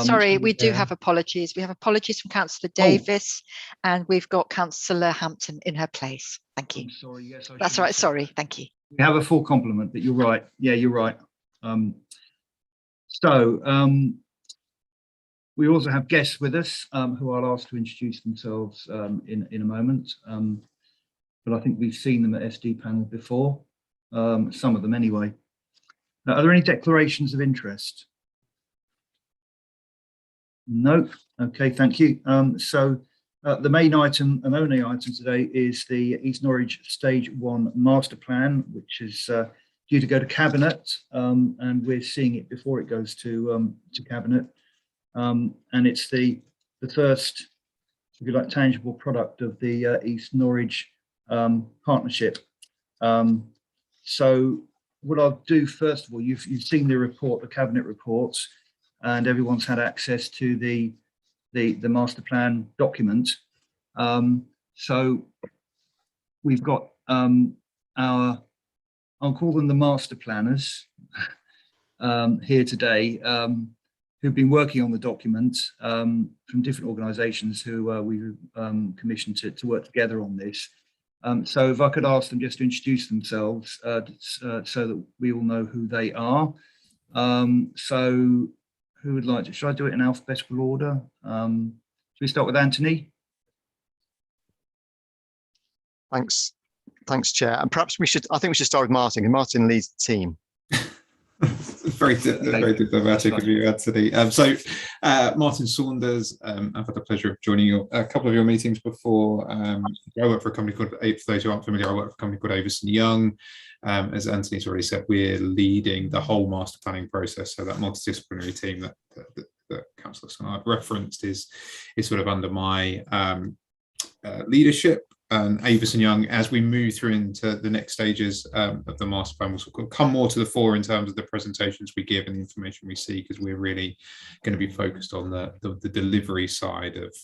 Sorry, we do have apologies. We have apologies from Councillor Davis, and we've got Councillor Hampton in her place. Thank you. I'm sorry, yes, that's all right. Sorry, thank you. We have a full complement, but you're right. Yeah, you're right. We also have guests with us who I'll ask to introduce themselves in a moment. But I think we've seen them at SD panel before, some of them anyway. Are there any declarations of interest? No. Okay, thank you. The main item and only item today is the East Norwich Stage 1 Master Plan, which is due to go to Cabinet, and we're seeing it before it goes to Cabinet. And it's the first, if you like, tangible product of the East Norwich partnership. So what I'll do first of all, you've seen the report, the Cabinet reports, and everyone's had access to the master plan document. So we've got I'll call them the master planners here today, who've been working on the document from different organisations who we've commissioned to work together on this. So if I could ask them just to introduce themselves so that we all know who they are. So who would like to, should I do it in alphabetical order? Should we start with Anthony? Thanks, Chair. And perhaps I think we should start with Martin, and Martin leads the team. Very diplomatic of you, Anthony. Martin Saunders, I've had the pleasure of joining a couple of your meetings before. I work for a company called, for those who aren't familiar, I work for a company called Avison Young. As Anthony's already said, we're leading the whole master planning process. So that multidisciplinary team that Councillor Scott referenced is sort of under my leadership. And Avison Young, as we move through into the next stages of the master plan, will come more to the fore in terms of the presentations we give and the information we see, because we're really going to be focused on the delivery side of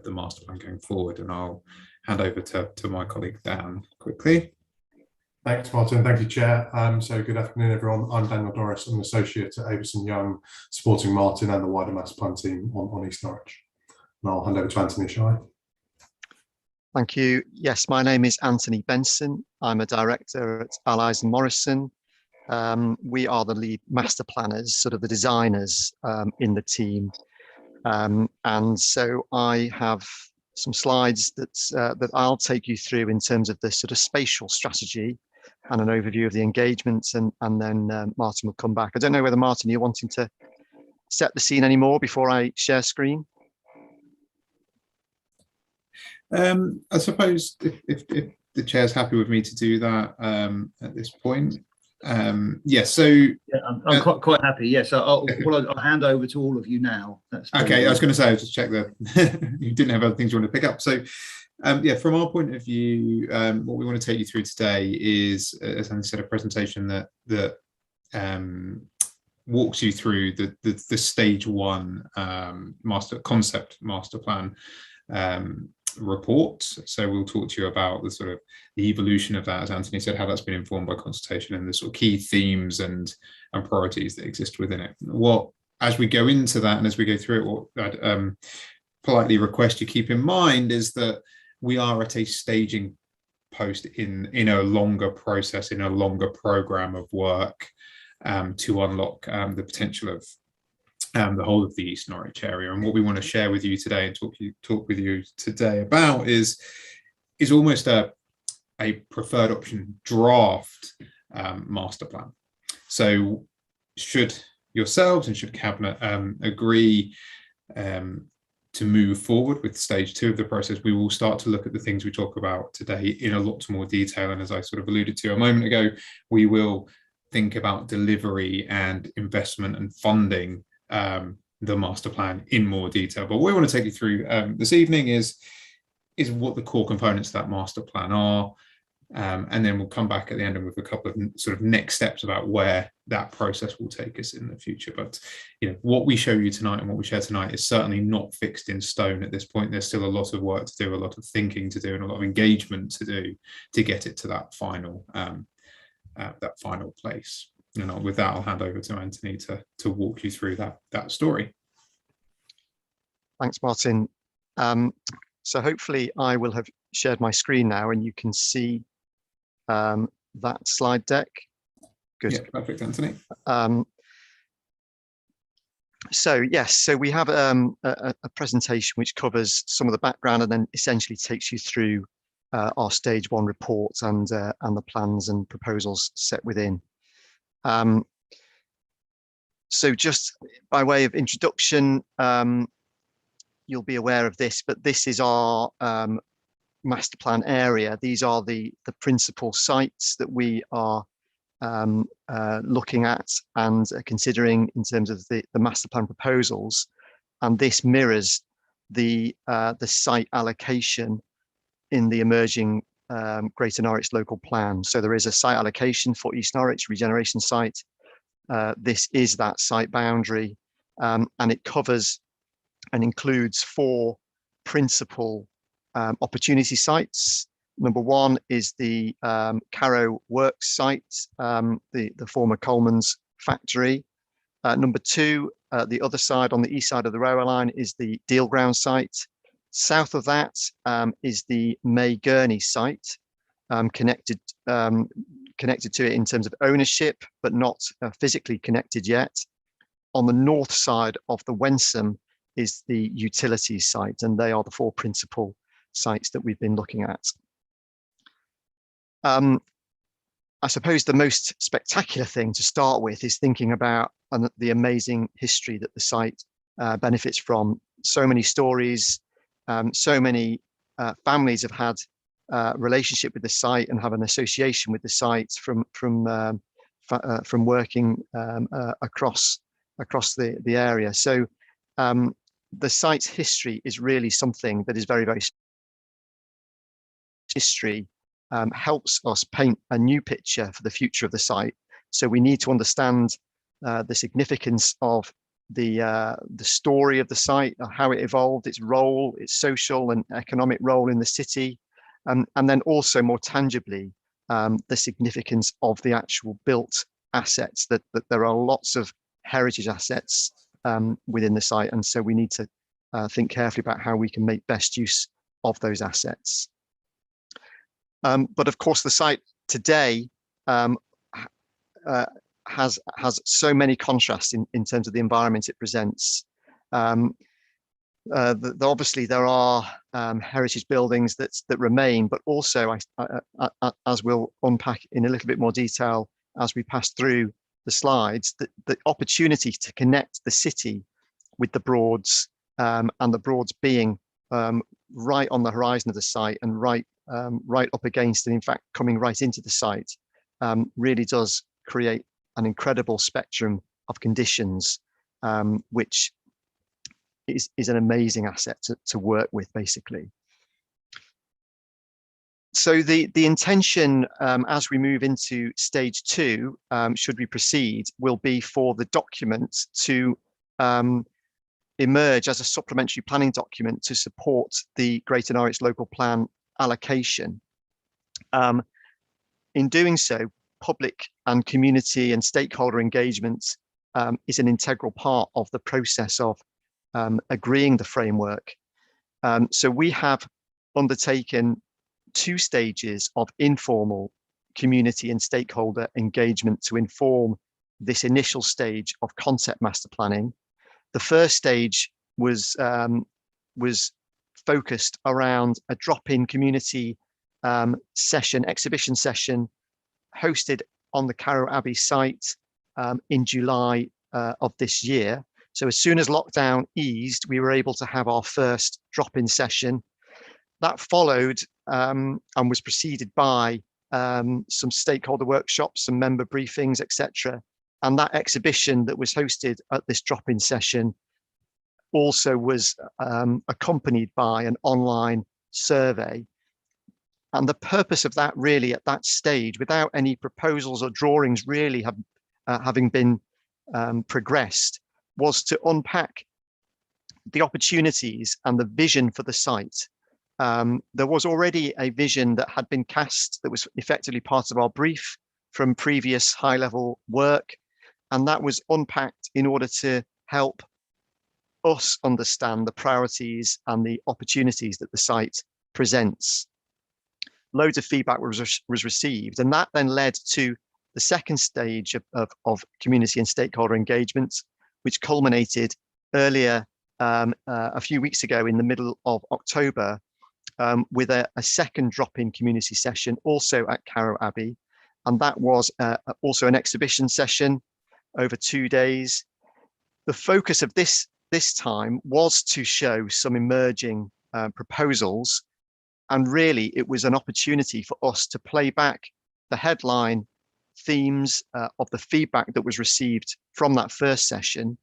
the master plan going forward. And I'll hand over to my colleague Dan quickly. Thanks, Martin. Thank you, Chair. So good afternoon, everyone. I'm Daniel Norris. I'm an associate at Avison Young, supporting Martin and the wider master plan team on East Norwich. And I'll hand over to Anthony, shall I? Thank you. Yes, my name is Anthony Benson. I'm a director at Allies and Morrison. We are the lead master planners, sort of the designers in the team. And so I have some slides that I'll take you through in terms of the sort of spatial strategy and an overview of the engagements, and then Martin will come back. I don't know whether, Martin, you're wanting to set the scene anymore before I share screen? I suppose if the chair's happy with me to do that at this point. Yes, so yeah, I'm quite happy. Yes, I'll hand over to all of you now. That's okay. I was going to say, I'll just check that you didn't have other things you want to pick up. So yeah, from our point of view, what we want to take you through today is, as Andy said, a presentation that walks you through the stage 1 master plan report. So we'll talk to you about the evolution of that, as Anthony said, how that's been informed by consultation, and the sort of key themes and priorities that exist within it. As we go into that and as we go through it, what I'd politely request you keep in mind is that we are at a staging post in a longer process, in a longer program of work to unlock the potential of the whole of the East Norwich area. And what we want to share with you today and talk with you today about is almost a preferred option draft master plan. So should yourselves and should Cabinet agree to move forward with stage 2 of the process, we will start to look at the things we talk about today in a lot more detail. And as I sort of alluded to a moment ago, we will think about delivery and investment and funding the master plan in more detail. But what we want to take you through this evening is what the core components of that master plan are, and then we'll come back at the end with a couple of sort of next steps about where that process will take us in the future. But what we show you tonight and what we share tonight is certainly not fixed in stone at this point. There's still a lot of work to do, a lot of thinking to do, and a lot of engagement to do to get it to that final place. And with that, I'll hand over to Anthony to walk you through that story. Thanks, Martin. So hopefully I will have shared my screen now and you can see that slide deck. Good. Yeah, perfect, Anthony. So yes, so we have a presentation which covers some of the background and then essentially takes you through our stage 1 reports and the plans and proposals set within. So just by way of introduction, you'll be aware of this, but this is our master plan area. These are the principal sites that we are looking at and considering in terms of the master plan proposals, and this mirrors the site allocation in the emerging Greater Norwich local plan. So there is a site allocation for East Norwich regeneration site. This is that site boundary, and it covers and includes 4 principal opportunity sites. Number 1 is the Carrow Works site, the former Coleman's factory. Number 2, the other side on the east side of the railway line is the Deal Ground site. South of that is the May Gurney site, connected to it in terms of ownership, but not physically connected yet. On the north side of the Wensum is the utilities site, and they are the 4 principal sites that we've been looking at. I suppose the most spectacular thing to start with is thinking about the amazing history that the site benefits from. So many stories, so many families have had relationship with the site and have an association with the site from working across the area. So the site's history is really something that is very, very history helps us paint a new picture for the future of the site. So we need to understand the significance of the story of the site, how it evolved, its role, its social and economic role in the city, and then also more tangibly the significance of the actual built assets. That there are lots of heritage assets within the site, and so we need to think carefully about how we can make best use of those assets. But of course, the site today has so many contrasts in terms of the environment it presents. Obviously, there are heritage buildings that remain, but also, as we'll unpack in a little bit more detail as we pass through the slides, the opportunity to connect the city with the Broads, and the Broads being right on the horizon of the site and right up against, and in fact coming right into the site, really does create an incredible spectrum of conditions, which is an amazing asset to work with, basically. So the intention as we move into stage 2, should we proceed, will be for the document to emerge as a supplementary planning document to support the Greater Norwich local plan allocation. In doing so, public and community and stakeholder engagement is an integral part of the process of agreeing the framework. So we have undertaken 2 stages of informal community and stakeholder engagement to inform this initial stage of concept master planning. The first stage was focused around a drop-in community exhibition session hosted on the Carrow Abbey site in July of this year. So as soon as lockdown eased, we were able to have our first drop-in session. That followed and was preceded by some stakeholder workshops, some member briefings, etc. And that exhibition that was hosted at this drop-in session also was accompanied by an online survey. And the purpose of that, really, at that stage, without any proposals or drawings really having been progressed, was to unpack the opportunities and the vision for the site. There was already a vision that had been cast that was effectively part of our brief from previous high-level work, and that was unpacked in order to help us understand the priorities and the opportunities that the site presents. Loads of feedback was received, and that then led to the second stage of community and stakeholder engagement, which culminated earlier a few weeks ago in the middle of October with a second drop-in community session also at Carrow Abbey. And that was also an exhibition session over 2 days. The focus of this time was to show some emerging proposals. And really, it was an opportunity for us to play back the headline themes of the feedback that was received from that first session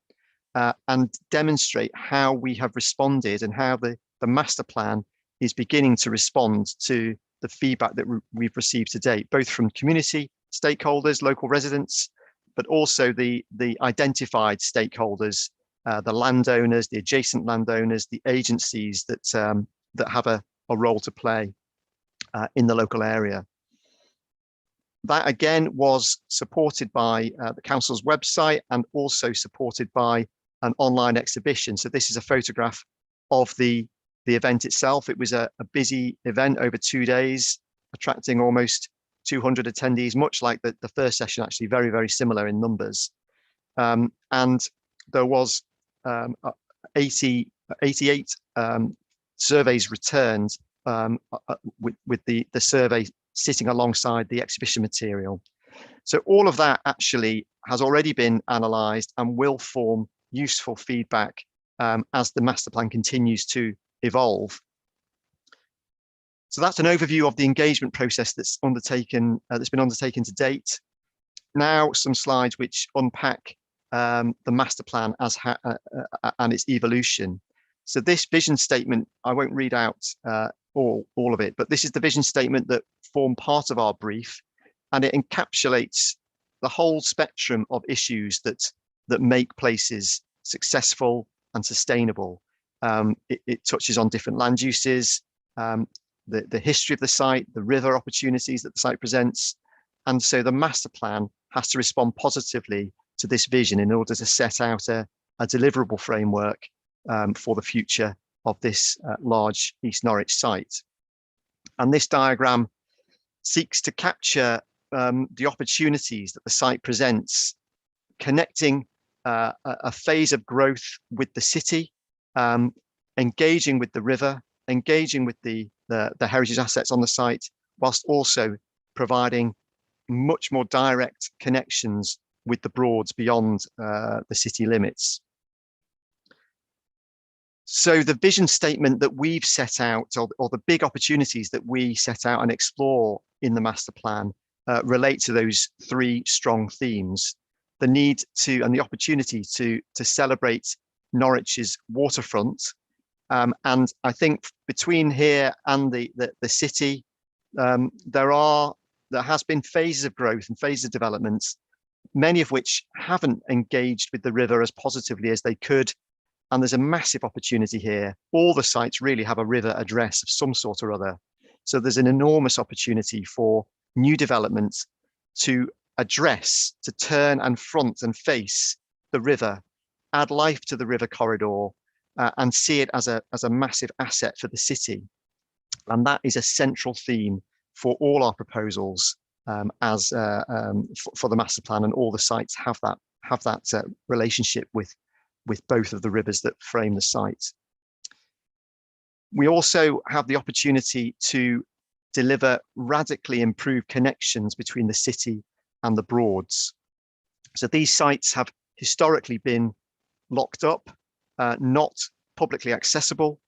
and demonstrate how we have responded and how the master plan is beginning to respond to the feedback that we've received to date, both from community stakeholders, local residents, but also the identified stakeholders, the landowners, the adjacent landowners, the agencies that have a role to play in the local area. That again was supported by the council's website and also supported by an online exhibition. So this is a photograph of the event itself. It was a busy event over 2 days, attracting almost 200 attendees, much like the first session, actually very, very similar in numbers. And there was 88 surveys returned with the survey sitting alongside the exhibition material. So all of that actually has already been analysed and will form useful feedback as the master plan continues to evolve. So that's an overview of the engagement process that's undertaken, that's been undertaken to date. Now some slides which unpack the master plan and its evolution. So this vision statement, I won't read out all of it, but this is the vision statement that formed part of our brief, and it encapsulates the whole spectrum of issues that make places successful and sustainable. It touches on different land uses, the history of the site, the river opportunities that the site presents. And so the master plan has to respond positively to this vision in order to set out a deliverable framework for the future of this large East Norwich site. And this diagram seeks to capture the opportunities that the site presents, connecting a phase of growth with the city, engaging with the river, engaging with the heritage assets on the site, whilst also providing much more direct connections with the Broads beyond the city limits. So the vision statement that we've set out, or the big opportunities that we set out and explore in the master plan, relate to those three strong themes: the need to and the opportunity to celebrate Norwich's waterfront. And I think between here and the city, there has been phases of growth and phases of development, many of which haven't engaged with the river as positively as they could. And there's a massive opportunity here. All the sites really have a river address of some sort or other. So there's an enormous opportunity for new development to address, to turn and front and face the river, add life to the river corridor, and see it as a massive asset for the city. And that is a central theme for all our proposals for the master plan, and all the sites have that relationship with both of the rivers that frame the site. We also have the opportunity to deliver radically improved connections between the city and the Broads. So these sites have historically been locked up, not publicly accessible,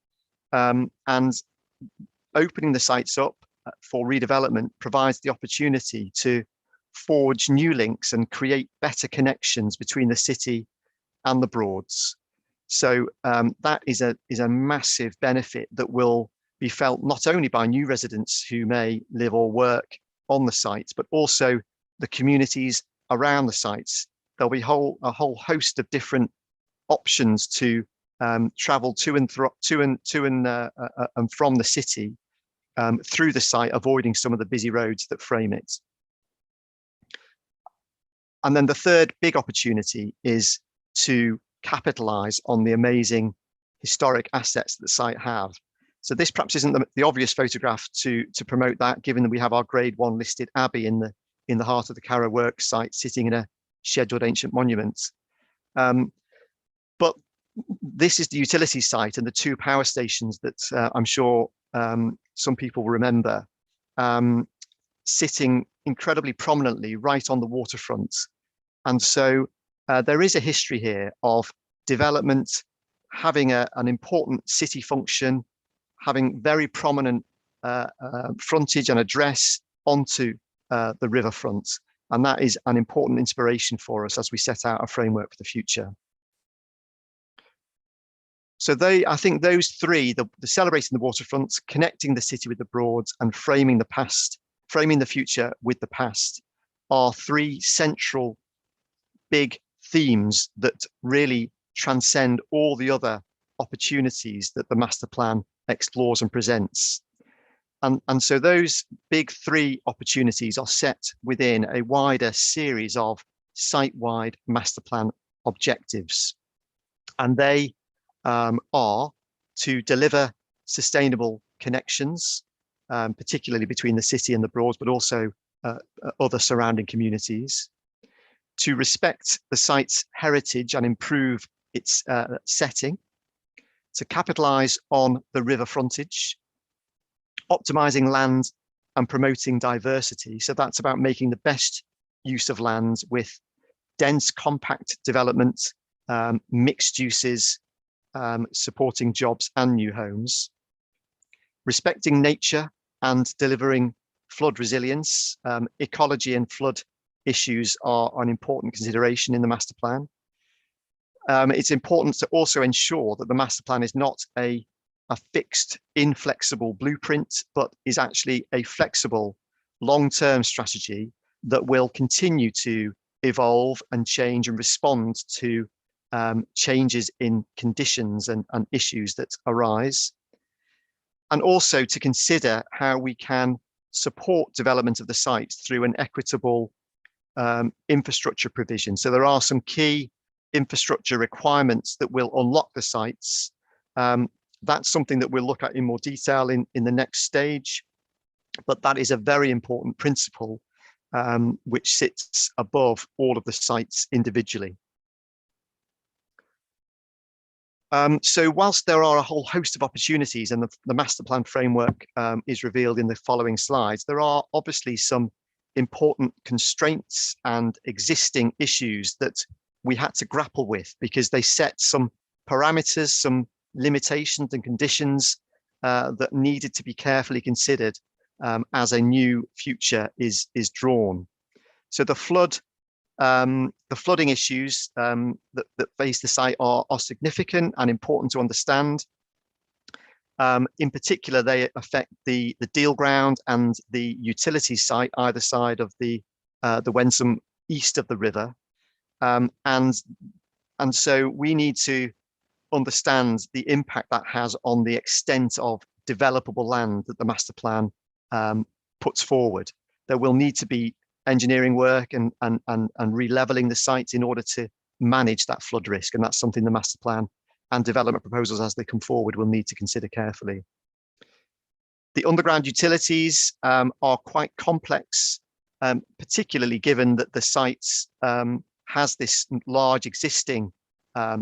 and opening the sites up for redevelopment provides the opportunity to forge new links and create better connections between the city and the Broads. So that is a massive benefit that will be felt not only by new residents who may live or work on the sites, but also the communities around the sites. There'll be a whole host of different options to travel to and from the city through the site, avoiding some of the busy roads that frame it. And then the third big opportunity is to capitalise on the amazing historic assets that the site have. So this perhaps isn't the obvious photograph to promote that, given that we have our Grade 1 listed abbey in the heart of the Carrow Works site, sitting in a scheduled ancient monument. But this is the utility site and the 2 power stations that I'm sure some people will remember, sitting incredibly prominently right on the waterfront. And so there is a history here of development having an important city function, having very prominent frontage and address onto the riverfront. And that is an important inspiration for us as we set out a framework for the future. So I think those 3, the celebrating the waterfront, connecting the city with the Broads, and framing the future with the past, are 3 central big themes that really transcend all the other opportunities that the master plan explores and presents. And so those big 3 opportunities are set within a wider series of site-wide master plan objectives. And they are to deliver sustainable connections, particularly between the city and the Broads, but also other surrounding communities, to respect the site's heritage and improve its setting, to capitalise on the river frontage, optimising land and promoting diversity. So that's about making the best use of land with dense, compact development, mixed uses, supporting jobs and new homes, respecting nature and delivering flood resilience. Ecology and flood issues are an important consideration in the master plan. It's important to also ensure that the master plan is not a fixed, inflexible blueprint, but is actually a flexible, long-term strategy that will continue to evolve and change and respond to changes in conditions and issues that arise. And also to consider how we can support development of the site through an equitable infrastructure provision. So there are some key infrastructure requirements that will unlock the sites. That's something that we'll look at in more detail in the next stage, but that is a very important principle which sits above all of the sites individually. So whilst there are a whole host of opportunities, and the master plan framework is revealed in the following slides, there are obviously some important constraints and existing issues that we had to grapple with, because they set some parameters, some limitations and conditions that needed to be carefully considered as a new future is drawn. So the flooding issues that face the site are significant and important to understand. In particular, they affect the deal ground and the utility site either side of the Wensum east of the river. And so we need to understand the impact that has on the extent of developable land that the master plan puts forward. There will need to be engineering work and re-leveling the sites in order to manage that flood risk, and that's something the master plan and development proposals as they come forward will need to consider carefully. The underground utilities are quite complex, particularly given that the site has this large existing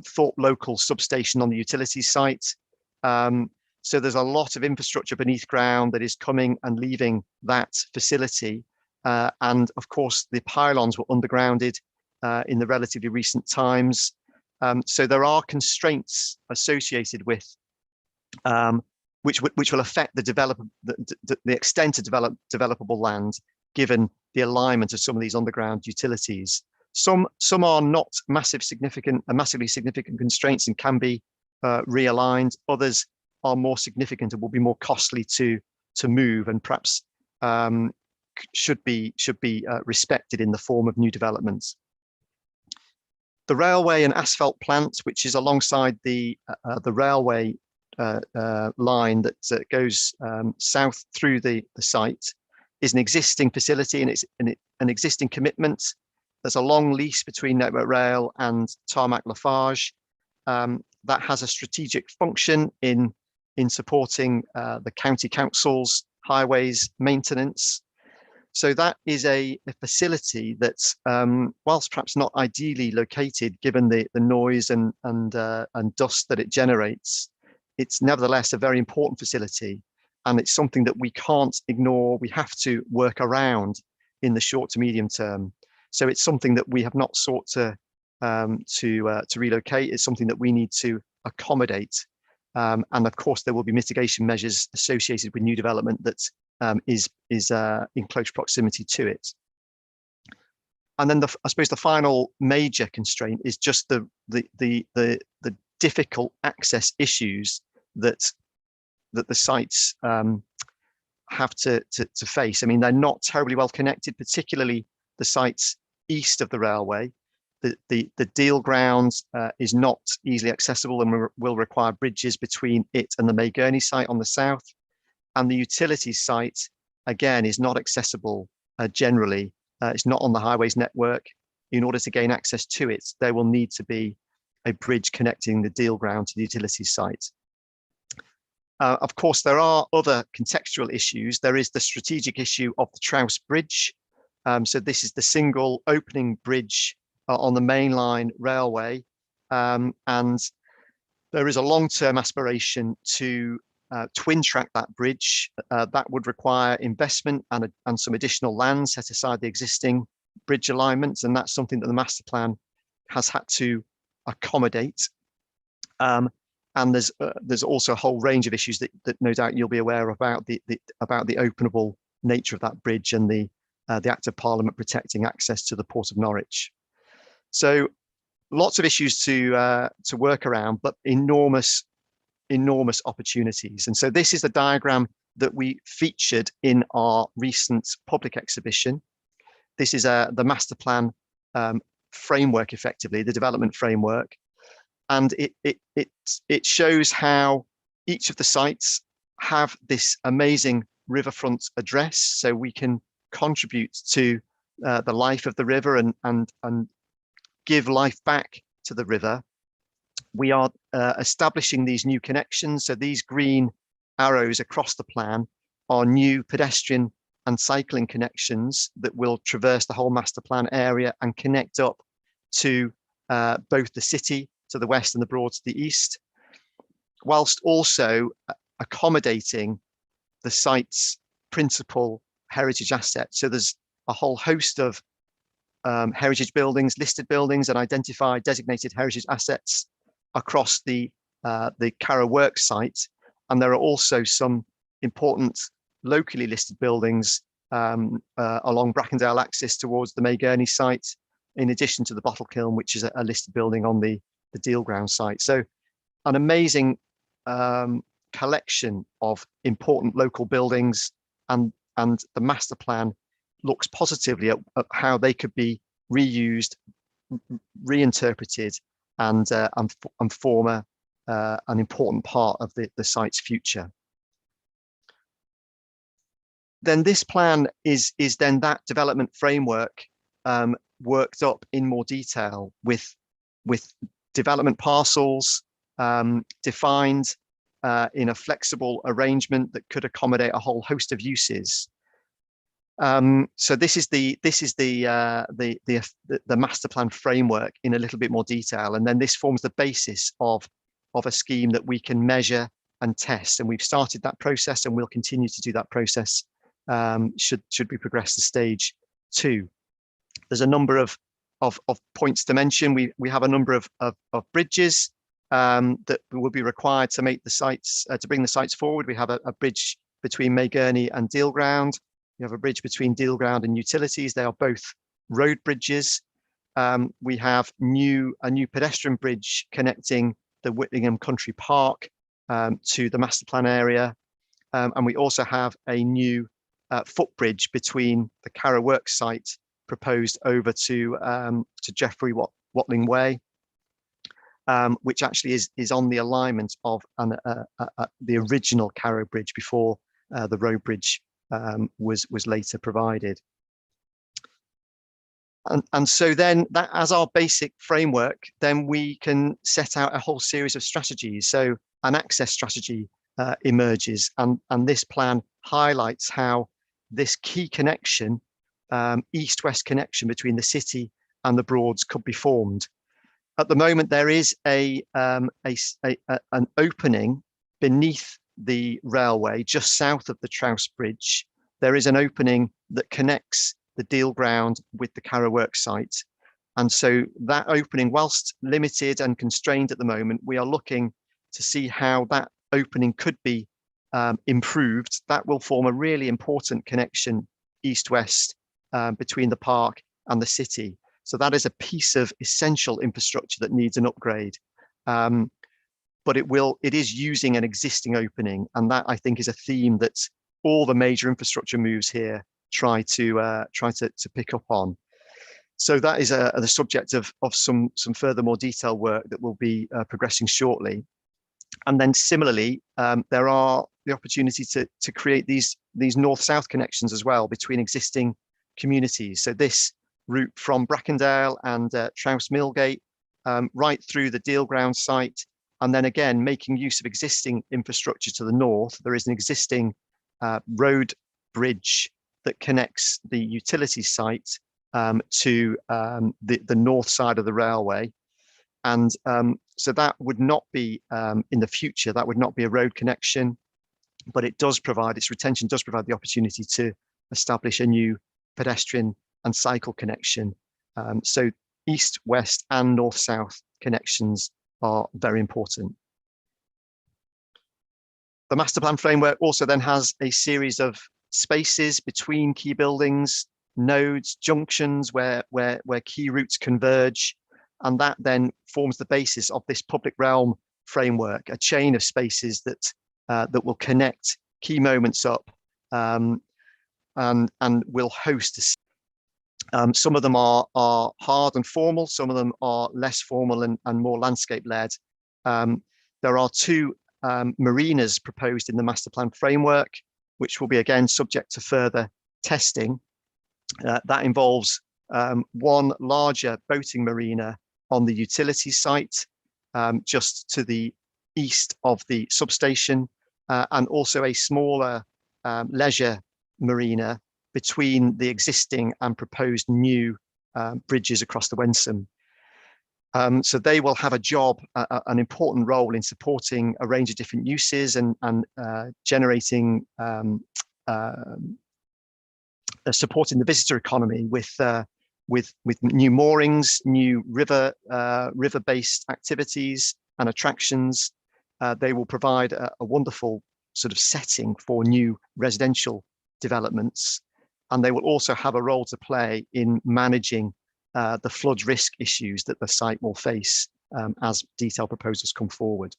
Thorpe local substation on the utility site. So there's a lot of infrastructure beneath ground that is coming and leaving that facility. And of course, the pylons were undergrounded in the relatively recent times. So there are constraints associated with which will affect the extent of developable land, given the alignment of some of these underground utilities. Some are not massively significant constraints and can be realigned. Others are more significant and will be more costly to move, and perhaps should be respected in the form of new developments. The railway and asphalt plant, which is alongside the railway line that goes south through the site, is an existing facility, and it's an existing commitment. There's a long lease between Network Rail and Tarmac Lafarge, that has a strategic function in supporting the county council's highways maintenance. So that is a facility that's, whilst perhaps not ideally located, given the noise and dust that it generates, it's nevertheless a very important facility, and it's something that we can't ignore. We have to work around in the short to medium term. So it's something that we have not sought to relocate. It's something that we need to accommodate, and of course there will be mitigation measures associated with new development that is in close proximity to it. And then I suppose the final major constraint is just the difficult access issues that the sites have to face. I mean, they're not terribly well connected, particularly the sites east of the railway. The deal ground is not easily accessible and will require bridges between it and the May Gurney site on the south. And the utilities site, again, is not accessible generally. It's not on the highways network. In order to gain access to it, there will need to be a bridge connecting the deal ground to the utilities site. Of course, there are other contextual issues. There is the strategic issue of the Trouse Bridge. So this is the single opening bridge on the mainline railway. And there is a long-term aspiration to twin track that bridge. That would require investment and some additional land set aside the existing bridge alignments, and that's something that the master plan has had to accommodate. And there's also a whole range of issues that no doubt you'll be aware about the openable nature of that bridge and the Act of Parliament protecting access to the Port of Norwich. So lots of issues to work around, but enormous opportunities. And so this is the diagram that we featured in our recent public exhibition. This is the master plan framework, effectively, the development framework. And it shows how each of the sites have this amazing riverfront address, so we can contribute to the life of the river and give life back to the river. We are establishing these new connections. So these green arrows across the plan are new pedestrian and cycling connections that will traverse the whole master plan area and connect up to both the city to the west and the Broad to the east, whilst also accommodating the site's principal heritage assets. So there's a whole host of heritage buildings, listed buildings, and identified designated heritage assets across the Carrow Works site, and there are also some important locally listed buildings along Brackendale axis towards the May Gurney site, in addition to the Bottle Kiln, which is a listed building on the deal ground site. So an amazing collection of important local buildings, and the master plan looks positively at how they could be reused, reinterpreted, and form an important part of the site's future. Then this plan is then that development framework worked up in more detail with development parcels defined in a flexible arrangement that could accommodate a whole host of uses. So this is the master plan framework in a little bit more detail, and then this forms the basis of a scheme that we can measure and test. And we've started that process, and we'll continue to do that process should we progress to stage 2. There's a number of points to mention. We have a number of bridges that will be required to make the sites to bring the sites forward. We have a bridge between May Gurney and Deal Ground. We have a bridge between Deal Ground and Utilities. They are both road bridges. We have a new pedestrian bridge connecting the Whittingham Country Park to the master plan area. And we also have a new footbridge between the Carrow Works site proposed over to Jeffrey Watling Way, which actually is on the alignment of the original Carrow Bridge before the road bridge was later provided. And so then that as our basic framework, then we can set out a whole series of strategies. So an access strategy emerges, and this plan highlights how this key connection, east-west connection between the city and the Broads could be formed. At the moment, there is an opening beneath the railway, just south of the Trouse Bridge. There is an opening that connects the deal ground with the Carrow Works site. And so that opening, whilst limited and constrained at the moment, we are looking to see how that opening could be improved. That will form a really important connection east-west between the park and the city. So that is a piece of essential infrastructure that needs an upgrade. But it is using an existing opening. And that, I think, is a theme that all the major infrastructure moves here try to pick up on. So that is the subject of some further more detailed work that will be progressing shortly. And then similarly, there are the opportunity to create these north-south connections as well between existing communities. So this route from Brackendale and Trouse Millgate right through the deal ground site, and then again making use of existing infrastructure to the north. There is an existing road bridge that connects the utility site to the north side of the railway. And so that would not be in the future, that would not be a road connection, but it does provide, its retention does provide the opportunity to establish a new pedestrian and cycle connection. So east, west and north, south connections are very important. The master plan framework also then has a series of spaces between key buildings, nodes, junctions where key routes converge, and that then forms the basis of this public realm framework, a chain of spaces that will connect key moments up and will host. Some of them are hard and formal, some of them are less formal and more landscape led. There are two marinas proposed in the master plan framework, which will be again subject to further testing. That involves one larger boating marina on the utility site, just to the east of the substation, and also a smaller leisure marina between the existing and proposed new bridges across the Wensum. So they will have a job, an important role in supporting a range of different uses and generating, supporting the visitor economy with new moorings, new river-based activities and attractions. They will provide a wonderful sort of setting for new residential developments, and they will also have a role to play in managing the flood risk issues that the site will face as detailed proposals come forward.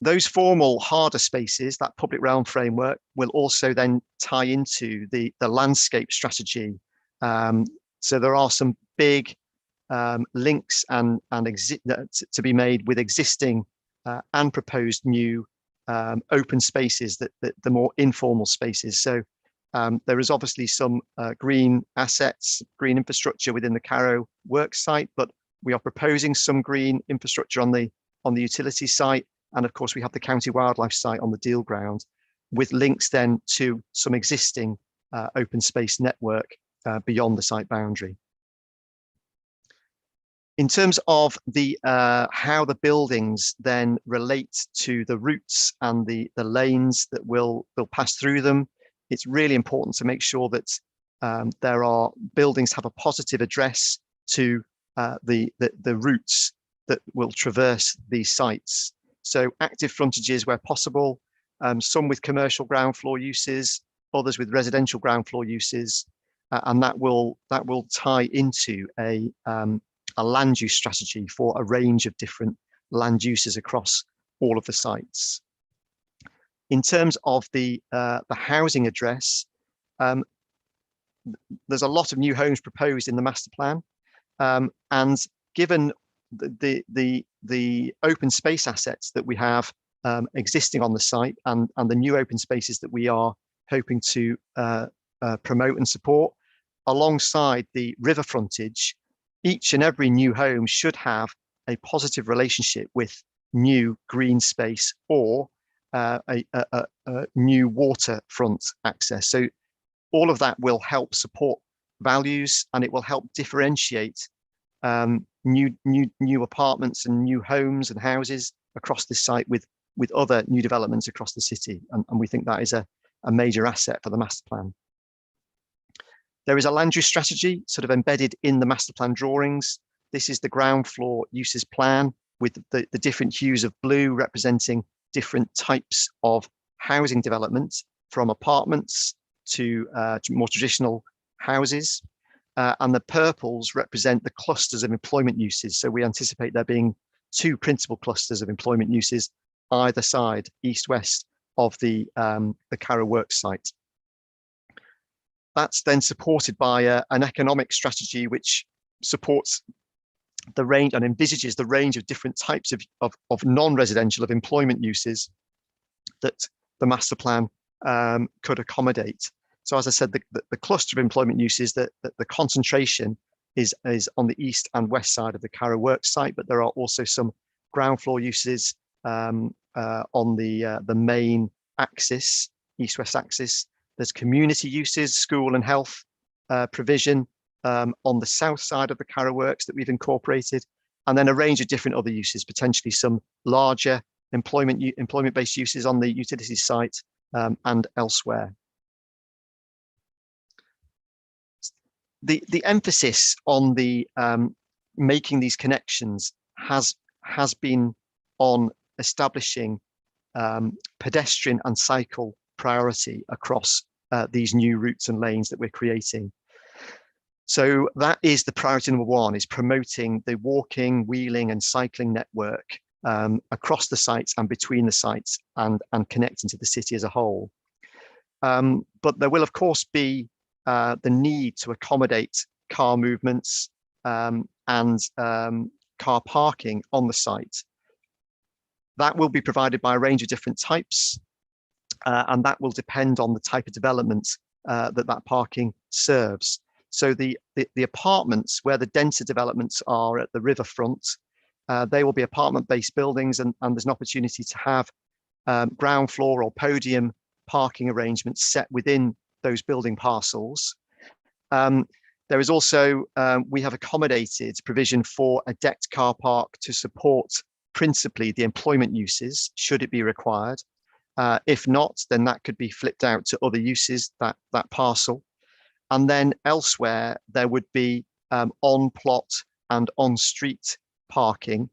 Those formal harder spaces, that public realm framework, will also then tie into the landscape strategy. So there are some big links and to be made with existing and proposed new open spaces, that the more informal spaces. So there is obviously some green assets, green infrastructure within the Carrow Works site, but we are proposing some green infrastructure on the utility site. And of course, we have the county wildlife site on the deal ground, with links then to some existing open space network beyond the site boundary. In terms of the how the buildings then relate to the routes and the lanes that will pass through them, it's really important to make sure that buildings have a positive address to the routes that will traverse these sites. So active frontages where possible, some with commercial ground floor uses, others with residential ground floor uses, and that will tie into a land use strategy for a range of different land uses across all of the sites. In terms of the housing address, there's a lot of new homes proposed in the master plan, and given the open space assets that we have existing on the site and the new open spaces that we are hoping to promote and support, alongside the river frontage, each and every new home should have a positive relationship with new green space or a new waterfront access. So all of that will help support values, and it will help differentiate new apartments and new homes and houses across this site with other new developments across the city. And we think that is a major asset for the master plan. There is a Landry strategy sort of embedded in the master plan drawings. This is the ground floor uses plan with the different hues of blue representing different types of housing development, from apartments to more traditional houses. And the purples represent the clusters of employment uses. So we anticipate there being 2 principal clusters of employment uses either side, east-west of the Carrow Works site. That's then supported by an economic strategy which supports the range and envisages the range of different types of non-residential, of employment uses that the master plan could accommodate. So as I said, the cluster of employment uses, that the concentration is on the east and west side of the Carrow Works site, but there are also some ground floor uses on the main axis, east-west axis. There's community uses, school and health provision on the south side of the Carrow Works that we've incorporated, and then a range of different other uses, potentially some larger employment-based uses on the utilities site and elsewhere. The emphasis on the making these connections has been on establishing pedestrian and cycle priority across these new routes and lanes that we're creating. So that is the priority number 1, is promoting the walking, wheeling and cycling network across the sites and between the sites and connecting to the city as a whole. But there will of course be the need to accommodate car movements and car parking on the site. That will be provided by a range of different types, and that will depend on the type of development that parking serves. So the apartments where the denser developments are at the riverfront, they will be apartment-based buildings, and there's an opportunity to have ground floor or podium parking arrangements set within those building parcels. There is also, we have accommodated provision for a decked car park to support principally the employment uses, should it be required. If not, then that could be flipped out to other uses, that parcel. And then elsewhere, there would be on plot and on street parking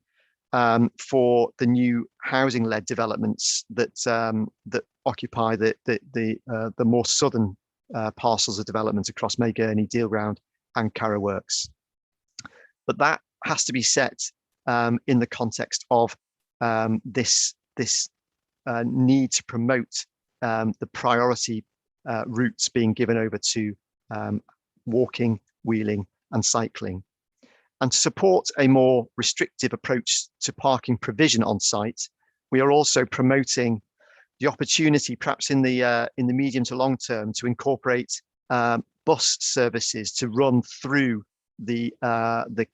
for the new housing-led developments that occupy the more southern parcels of development across May Gurney, Deal Ground and Carrow Works. But that has to be set in the context of this need to promote the priority routes being given over to walking, wheeling and cycling. And to support a more restrictive approach to parking provision on site, we are also promoting the opportunity, perhaps in the medium to long term, to incorporate bus services to run through the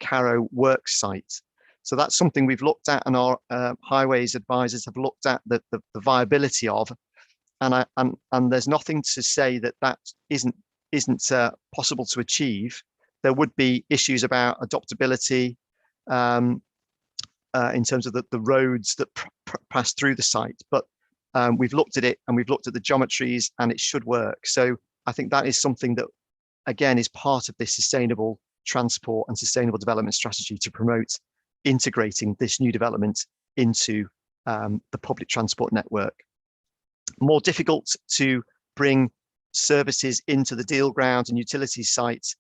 Carrow Works site. So that's something we've looked at, and our highways advisors have looked at the viability of, and there's nothing to say that isn't possible to achieve. There would be issues about adoptability in terms of the roads that pass through the site, but we've looked at it and we've looked at the geometries, and it should work. So I think that is something that, again, is part of this sustainable transport and sustainable development strategy to promote integrating this new development into the public transport network. More difficult to bring services into the deal ground and utilities sites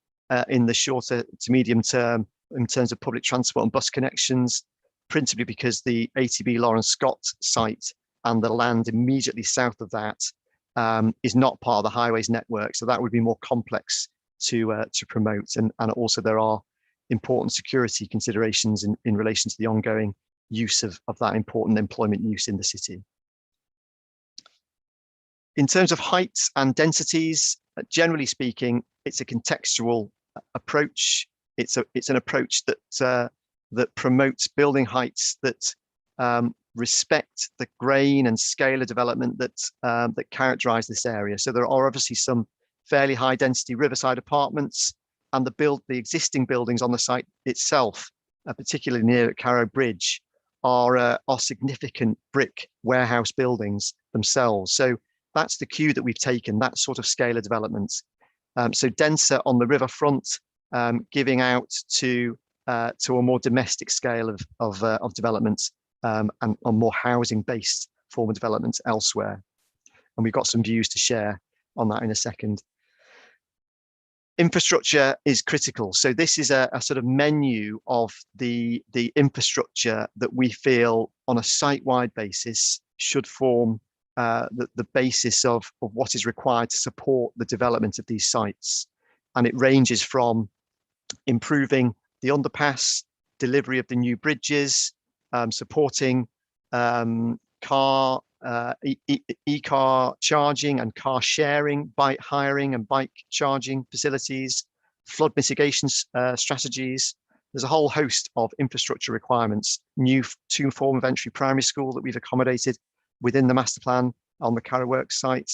in the shorter to medium term in terms of public transport and bus connections, principally because the ATB Lawrence Scott site and the land immediately south of that is not part of the highways network. So that would be more complex to promote. And also there are important security considerations in relation to the ongoing use of that important employment use in the city. In terms of heights and densities, generally speaking, it's a contextual approach. It's an approach that that promotes building heights that respect the grain and scale of development that characterize this area. So there are obviously some fairly high density riverside apartments, and the existing buildings on the site itself, particularly near Carrow Bridge, are significant brick warehouse buildings themselves. So that's the cue that we've taken, that sort of scale of development. So denser on the riverfront, giving out to a more domestic scale of development, and a more housing-based form of development elsewhere. And we've got some views to share on that in a second. Infrastructure is critical. So this is a sort of menu of the infrastructure that we feel on a site-wide basis should form the basis of what is required to support the development of these sites. And it ranges from improving the underpass, delivery of the new bridges, supporting e-car charging and car sharing, bike hiring and bike charging facilities, flood mitigation strategies. There's a whole host of infrastructure requirements, new two-form of entry primary school that we've accommodated within the master plan on the Carrow Works site,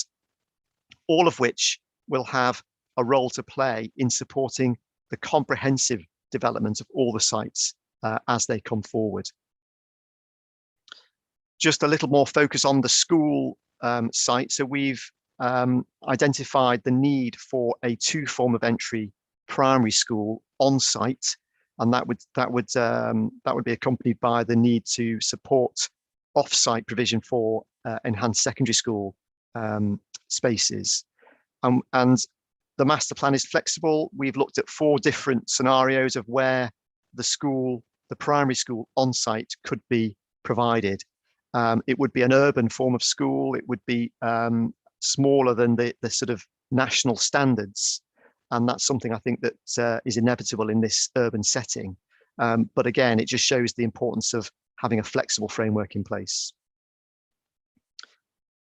all of which will have a role to play in supporting the comprehensive development of all the sites as they come forward. Just a little more focus on the school site. So we've identified the need for a two-form of entry primary school on site, and that would be accompanied by the need to support off-site provision for enhanced secondary school spaces. And the master plan is flexible. We've looked at 4 different scenarios of where the primary school on site could be provided. It would be an urban form of school. It would be smaller than the sort of national standards. And that's something I think that is inevitable in this urban setting. But again, it just shows the importance of having a flexible framework in place.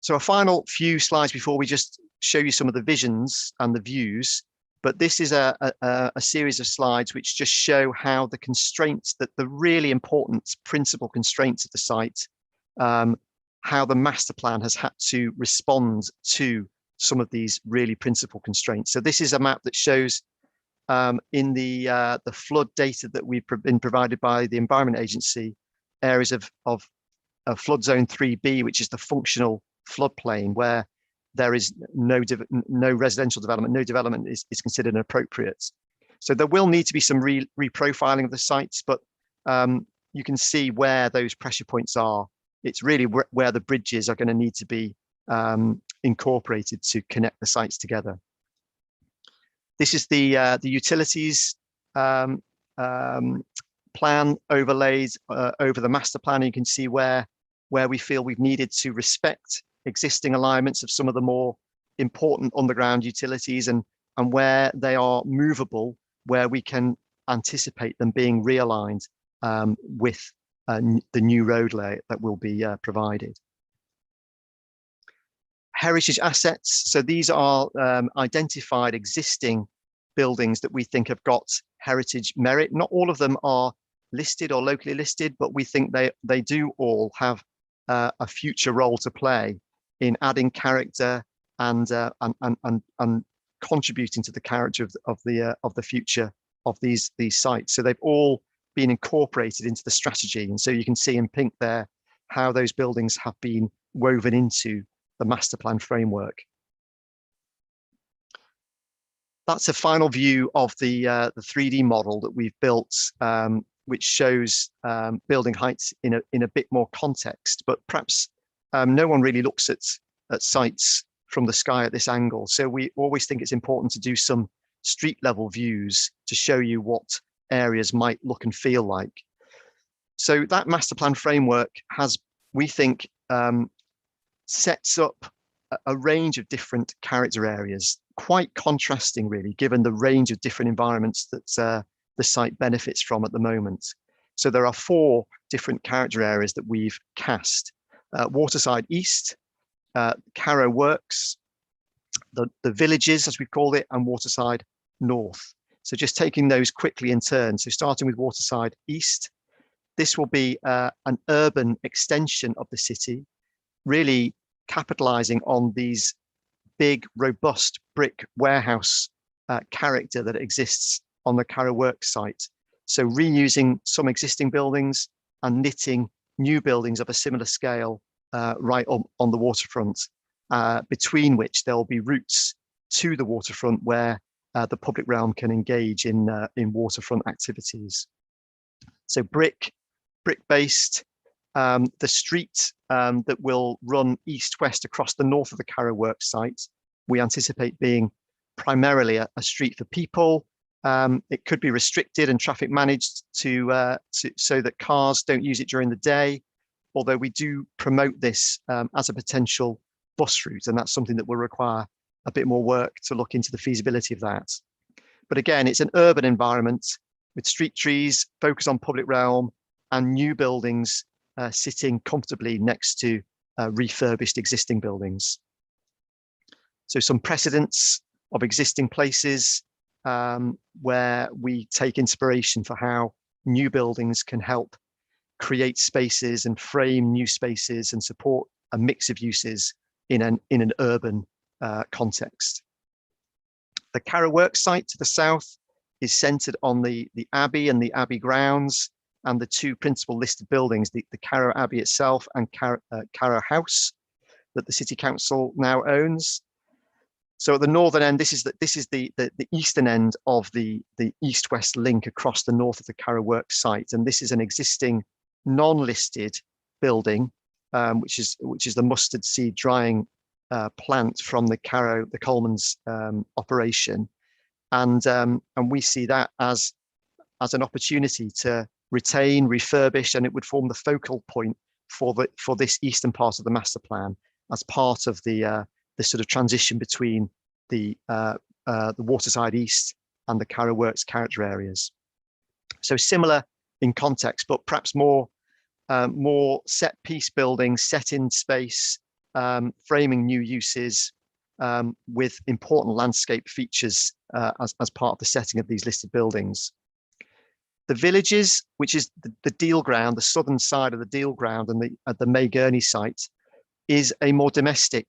So a final few slides before we just show you some of the visions and the views. But this is a series of slides which just show how the constraints, that the really important principal constraints of the site, how the master plan has had to respond to some of these really principal constraints. So this is a map that shows in the flood data that we've been provided by the Environment Agency, areas of flood zone 3B, which is the functional floodplain, where there is no residential development, no development is considered inappropriate. So there will need to be some reprofiling of the sites, but you can see where those pressure points are. It's really where the bridges are going to need to be incorporated to connect the sites together. This is the utilities plan overlaid over the master plan. You can see where we feel we've needed to respect existing alignments of some of the more important underground utilities, and where they are movable, where we can anticipate them being realigned with the new road layout that will be provided. Heritage assets. So these are identified existing buildings that we think have got heritage merit. Not all of them are listed or locally listed, but we think they do all have a future role to play in adding character and contributing to the character of the future of these sites. So they've all been incorporated into the strategy, and so you can see in pink there how those buildings have been woven into the master plan framework. That's a final view of the 3D model that we've built, which shows building heights in a bit more context, but perhaps no one really looks at sites from the sky at this angle. So we always think it's important to do some street level views to show you what areas might look and feel like. So that master plan framework has, we think, sets up a range of different character areas, quite contrasting really, given the range of different environments that the site benefits from at the moment. So there are 4 different character areas that we've cast. Waterside East, Carrow Works, the villages, as we call it, and Waterside North. So just taking those quickly in turn. So starting with Waterside East, this will be an urban extension of the city, really capitalizing on these big, robust brick warehouse character that exists on the Carrow Works site. So reusing some existing buildings and knitting new buildings of a similar scale right on the waterfront, between which there will be routes to the waterfront where the public realm can engage in waterfront activities. So brick-based. The street that will run east-west across the north of the Carrow Works site, we anticipate being primarily a street for people. It could be restricted and traffic managed so that cars don't use it during the day, although we do promote this as a potential bus route, and that's something that will require a bit more work to look into the feasibility of that. But again, it's an urban environment with street trees, focus on public realm, and new buildings sitting comfortably next to refurbished existing buildings. So some precedents of existing places where we take inspiration for how new buildings can help create spaces and frame new spaces and support a mix of uses in an urban context. The Carrow Works site to the south is centred on the Abbey and the Abbey grounds, and the two principal listed buildings, the Carrow Abbey itself and Carrow House, that the City Council now owns. So at the northern end, this is the eastern end of the east-west link across the north of the Carrow Works site, and this is an existing non-listed building, which is the mustard seed drying plant from the Coleman's operation, and we see that as an opportunity to retain, refurbish, and it would form the focal point for this eastern part of the master plan as part of the sort of transition between the Waterside East and the Carrow Works character areas. So similar in context, but perhaps more set piece buildings, set in space, framing new uses with important landscape features as part of the setting of these listed buildings. The villages, which is the deal ground, the southern side of the deal ground, and the May Gurney site, is a more domestic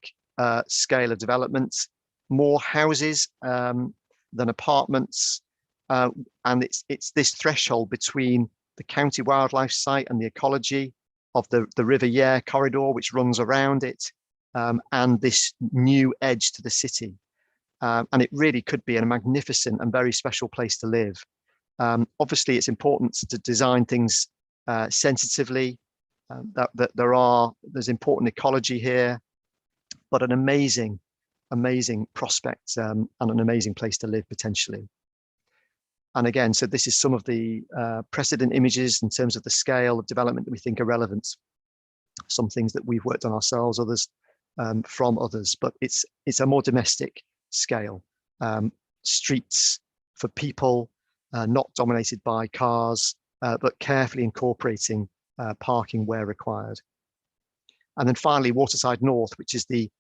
scale of development, more houses than apartments, and it's this threshold between the county wildlife site and the ecology of the River Yare corridor, which runs around it, and this new edge to the city. And it really could be a magnificent and very special place to live. Obviously, it's important to design things sensitively, that there's important ecology here, but an amazing prospect and an amazing place to live potentially. And again, so this is some of the precedent images in terms of the scale of development that we think are relevant. Some things that we've worked on ourselves, others from others, but it's a more domestic scale. Streets for people, not dominated by cars, but carefully incorporating parking where required. And then finally, Waterside North, which is the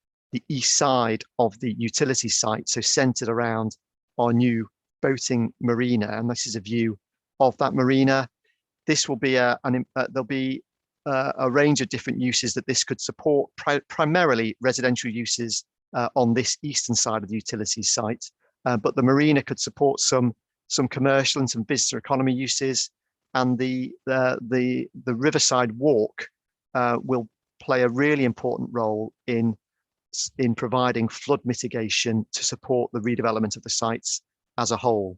east side of the utility site, so centered around our new boating marina. And this is a view of that marina. This will be there'll be a range of different uses that this could support, primarily residential uses on this eastern side of the utility site. But the marina could support some commercial and some visitor economy uses, and the Riverside Walk will play a really important role in providing flood mitigation to support the redevelopment of the sites as a whole.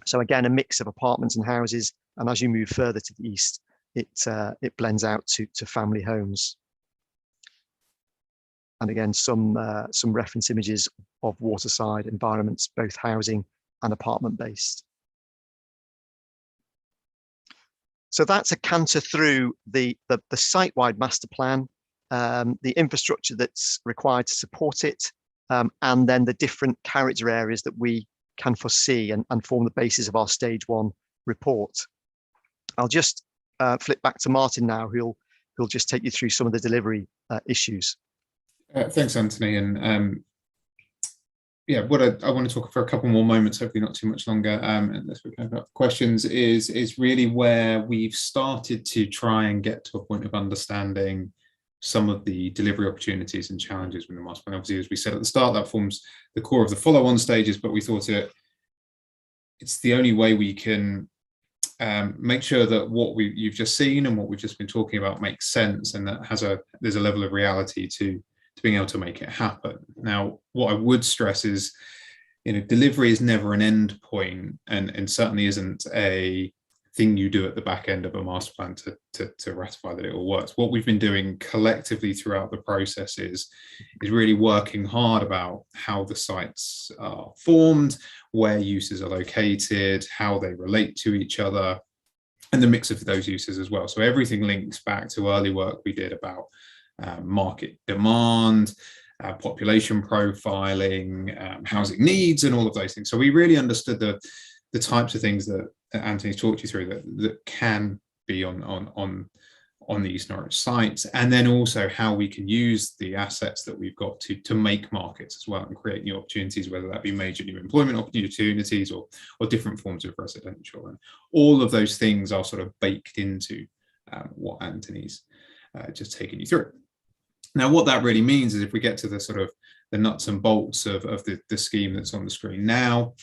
So again, a mix of apartments and houses, and as you move further to the east, it blends out to family homes. And again, some reference images of waterside environments, both housing and apartment based. So that's a canter through the site-wide master plan, the infrastructure that's required to support it, and then the different character areas that we can foresee and form the basis of our stage 1 report. I'll just flip back to Martin now, who'll just take you through some of the delivery issues. Thanks, Anthony. And yeah, what I want to talk for a couple more moments, hopefully not too much longer, unless we have questions, is really where we've started to try and get to a point of understanding some of the delivery opportunities and challenges with the master plan. Obviously, as we said at the start, that forms the core of the follow-on stages, but we thought it's the only way we can make sure that what you've just seen and what we've just been talking about makes sense, and that there's a level of reality to being able to make it happen. Now, what I would stress is, delivery is never an end point, and certainly isn't a thing you do at the back end of a master plan to ratify that it all works. What we've been doing collectively throughout the process is really working hard about how the sites are formed, where uses are located, how they relate to each other, and the mix of those uses as well. So everything links back to early work we did about market demand, population profiling, housing needs, and all of those things. So we really understood the types of things that Anthony's talked you through that can be on the East Norwich sites, and then also how we can use the assets that we've got to make markets as well and create new opportunities, whether that be major new employment opportunities or different forms of residential. And all of those things are sort of baked into what Anthony's just taken you through. Now, what that really means is, if we get to the sort of the nuts and bolts of the scheme that's on the screen now,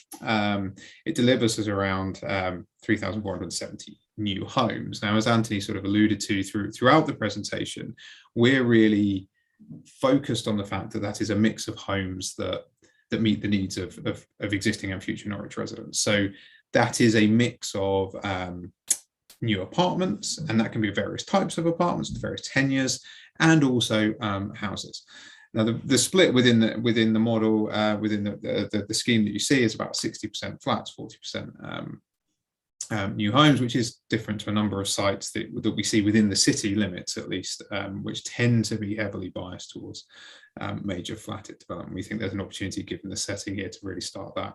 it delivers us around 3,470 new homes. Now, as Anthony sort of alluded to throughout the presentation, we're really focused on the fact that that is a mix of homes that meet the needs of existing and future Norwich residents. So that is a mix of new apartments, and that can be various types of apartments, various tenures, and also houses. Now, the split within the model, within the scheme that you see, is about 60% flats, 40% new homes, which is different to a number of sites that we see within the city limits, at least, which tend to be heavily biased towards major flatted development. We think there's an opportunity, given the setting here, to really start that,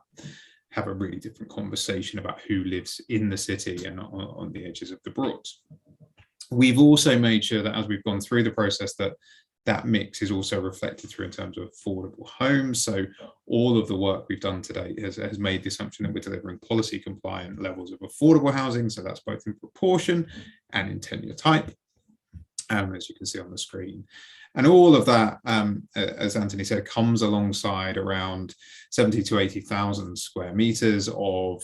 have a really different conversation about who lives in the city and on the edges of the Broads. We've also made sure that as we've gone through the process, that mix is also reflected through in terms of affordable homes. So all of the work we've done today has made the assumption that we're delivering policy compliant levels of affordable housing. So that's both in proportion and in tenure type, as you can see on the screen. And all of that, as Anthony said, comes alongside around 70 to 80,000 square meters of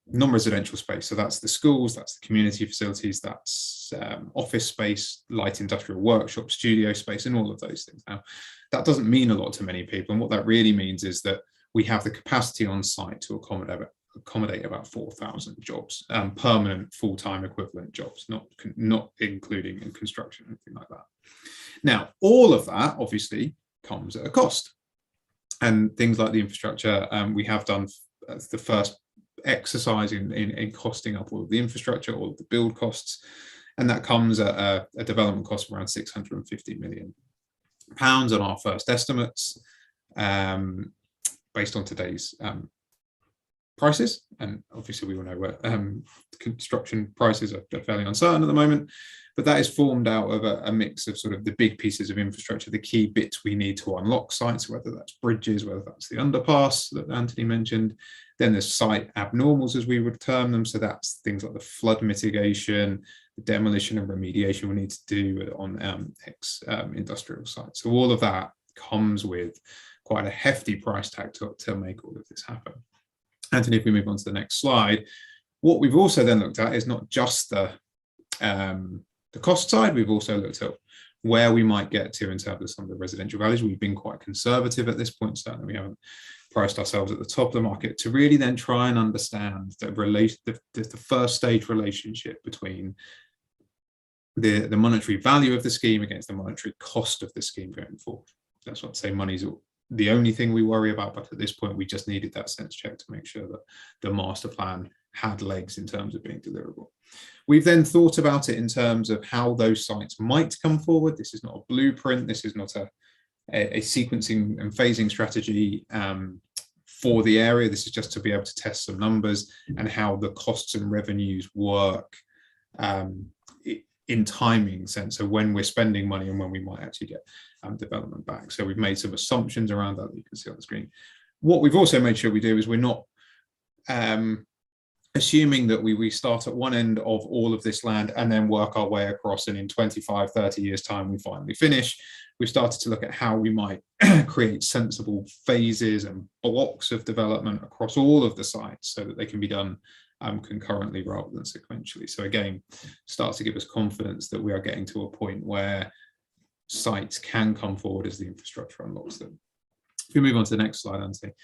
non-residential space. So that's the schools, that's the community facilities, that's office space, light industrial workshop, studio space, and all of those things. Now, that doesn't mean a lot to many people, and what that really means is that we have the capacity on site to accommodate about 4,000 jobs, permanent full-time equivalent jobs, not including in construction, anything like that. Now, all of that obviously comes at a cost, and things like the infrastructure, we have done the first exercise in costing up all of the infrastructure, all of the build costs, and that comes at a development cost of around £650 million on our first estimates, based on today's prices. And obviously we all know where construction prices are fairly uncertain at the moment, but that is formed out of a mix of sort of the big pieces of infrastructure, the key bits we need to unlock sites, whether that's bridges, whether that's the underpass that Anthony mentioned. Then there's site abnormals, as we would term them. So that's things like the flood mitigation, the demolition and remediation we need to do on industrial sites. So all of that comes with quite a hefty price tag to make all of this happen. Anthony, if we move on to the next slide, what we've also then looked at is not just the cost side. We've also looked at where we might get to in terms of some of the residential values. We've been quite conservative at this point, certainly we haven't priced ourselves at the top of the market, to really then try and understand the first stage relationship between the monetary value of the scheme against the monetary cost of the scheme going forward. That's not to say money's the only thing we worry about, but at this point we just needed that sense check to make sure that the master plan had legs in terms of being deliverable. We've then thought about it in terms of how those sites might come forward. This is not a blueprint, this is not a sequencing and phasing strategy for the area. This is just to be able to test some numbers and how the costs and revenues work in timing sense of when we're spending money and when we might actually get development back. So we've made some assumptions around that you can see on the screen. What we've also made sure we do is we're not assuming that we start at one end of all of this land and then work our way across, and in 25, 30 years time we finally finish. We've started to look at how we might create sensible phases and blocks of development across all of the sites so that they can be done concurrently rather than sequentially. So again, starts to give us confidence that we are getting to a point where sites can come forward as the infrastructure unlocks them. If we move on to the next slide, Anthony.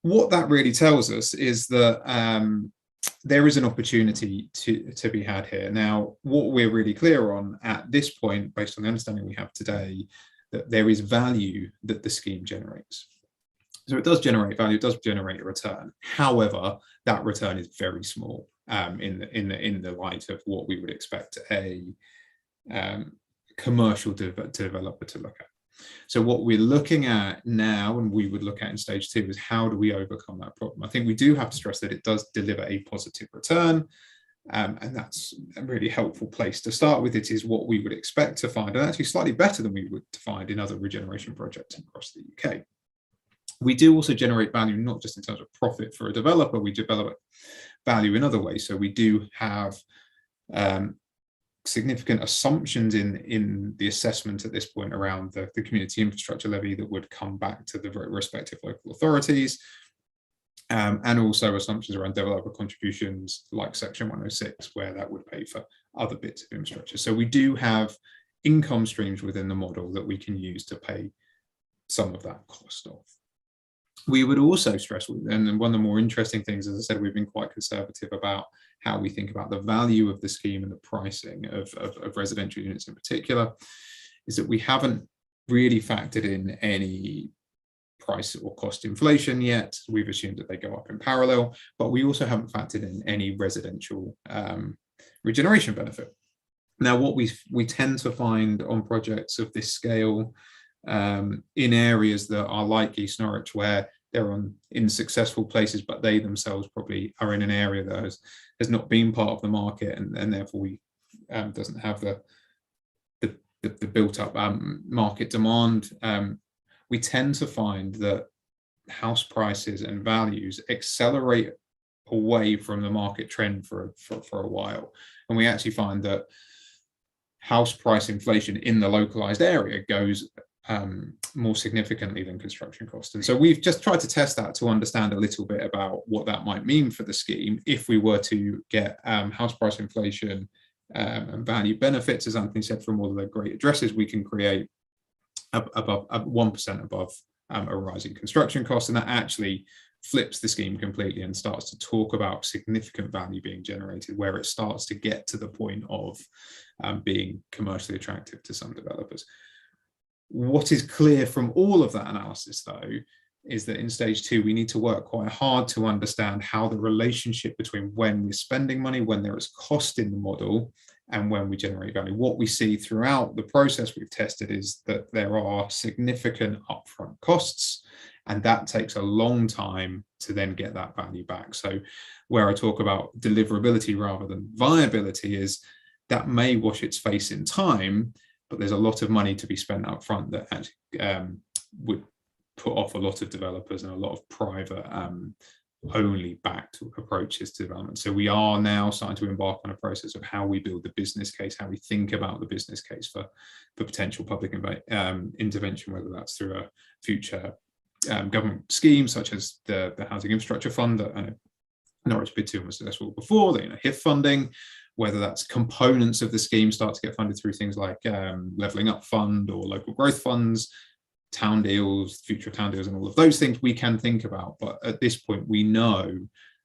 What that really tells us is that there is an opportunity to be had here. Now, what we're really clear on at this point, based on the understanding we have today, that there is value that the scheme generates. So it does generate value, it does generate a return. However, that return is very small in the light of what we would expect a commercial developer to look at. So what we're looking at now, and we would look at in stage 2, is how do we overcome that problem? I think we do have to stress that it does deliver a positive return, and that's a really helpful place to start with. It is what we would expect to find, and actually slightly better than we would find in other regeneration projects across the UK. We do also generate value, not just in terms of profit for a developer, we develop value in other ways. So we do have significant assumptions in the assessment at this point around the community infrastructure levy that would come back to the respective local authorities, and also assumptions around developer contributions like Section 106, where that would pay for other bits of infrastructure. So we do have income streams within the model that we can use to pay some of that cost off. We would also stress, and one of the more interesting things, as I said, we've been quite conservative about how we think about the value of the scheme and the pricing of residential units in particular, is that we haven't really factored in any price or cost inflation yet. We've assumed that they go up in parallel, but we also haven't factored in any residential regeneration benefit. Now, what we tend to find on projects of this scale in areas that are like East Norwich, where they're in successful places, but they themselves probably are in an area that has not been part of the market, and therefore doesn't have the built up market demand. We tend to find that house prices and values accelerate away from the market trend for a while, and we actually find that house price inflation in the localized area goes more significantly than construction costs. And so we've just tried to test that to understand a little bit about what that might mean for the scheme if we were to get house price inflation and value benefits. As Anthony said, from all of the great addresses, we can create above 1% above a rising construction cost, and that actually flips the scheme completely and starts to talk about significant value being generated, where it starts to get to the point of being commercially attractive to some developers. What is clear from all of that analysis, though, is that in stage 2, we need to work quite hard to understand how the relationship between when we're spending money, when there is cost in the model, and when we generate value. What we see throughout the process we've tested is that there are significant upfront costs, and that takes a long time to then get that value back. So where I talk about deliverability rather than viability is that may wash its face in time, but there's a lot of money to be spent up front that actually would put off a lot of developers and a lot of private only backed approaches to development. So we are now starting to embark on a process of how we build the business case, how we think about the business case for potential public intervention, whether that's through a future government scheme such as the Housing Infrastructure Fund that I know Norwich bid 2 was successful before, the HIF funding, whether that's components of the scheme start to get funded through things like Levelling Up Fund or local growth funds, town deals, future town deals, and all of those things we can think about. But at this point, we know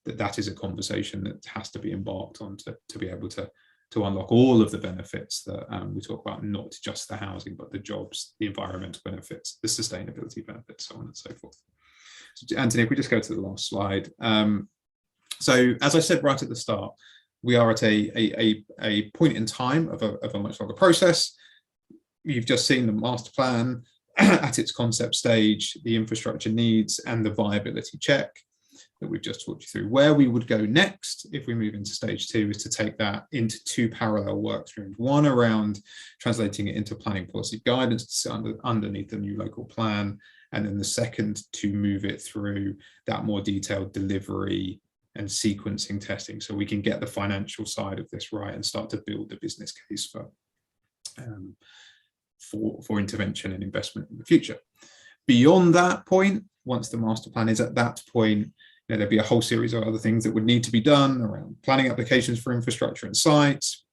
that that is a conversation that has to be embarked on to be able to unlock all of the benefits that we talk about, not just the housing, but the jobs, the environmental benefits, the sustainability benefits, so on and so forth. So, Anthony, if we just go to the last slide. So as I said right at the start, we are at a point in time of a much longer process. You've just seen the master plan at its concept stage, the infrastructure needs and the viability check. that we've just talked you through. Where we would go next, if we move into stage 2, is to take that into 2 parallel work streams. One around translating it into planning policy guidance to sit underneath the new local plan, and then the second to move it through that more detailed delivery and sequencing testing, so we can get the financial side of this right and start to build the business case for intervention and investment in the future. Beyond that point, once the master plan is at that point, there'd be a whole series of other things that would need to be done around planning applications for infrastructure and sites,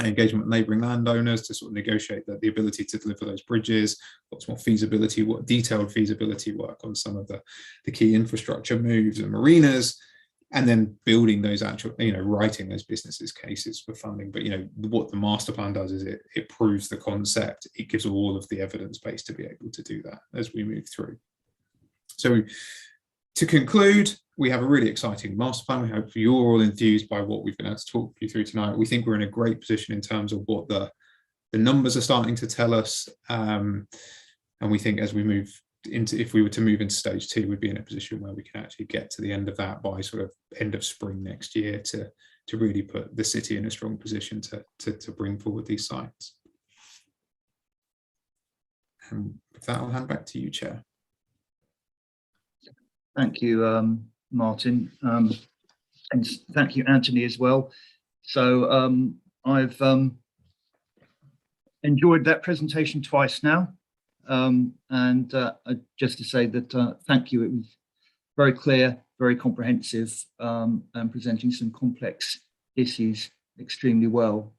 engagement with neighbouring landowners to sort of negotiate the ability to deliver those bridges, lots more feasibility, detailed feasibility work on some of the key infrastructure moves and marinas, and then building those actual, writing those businesses cases for funding. But, what the master plan does is it proves the concept. It gives all of the evidence base to be able to do that as we move through. So to conclude, we have a really exciting master plan. We hope you're all enthused by what we've been able to talk you through tonight. We think we're in a great position in terms of what the numbers are starting to tell us. And we think as we move into, if we were to move into stage 2, we'd be in a position where we can actually get to the end of that by sort of end of spring next year to really put the city in a strong position to bring forward these sites. And with that, I'll hand back to you, Chair. Thank you, Martin, and thank you, Anthony, as well. So I've enjoyed that presentation twice now, and just to say that thank you. It was very clear, very comprehensive, and presenting some complex issues extremely well.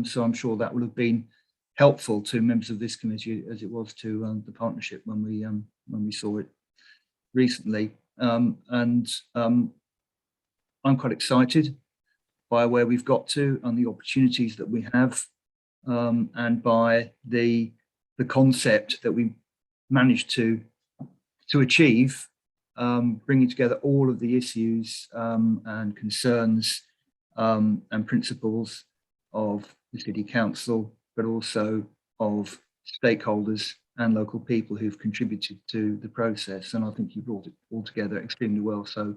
So I'm sure that will have been helpful to members of this committee as it was to the partnership when we saw it recently. I'm quite excited by where we've got to and the opportunities that we have, and by the concept that we managed to achieve, bringing together all of the issues and concerns and principles of the City Council, but also of stakeholders and local people who've contributed to the process. And I think you brought it all together extremely well. So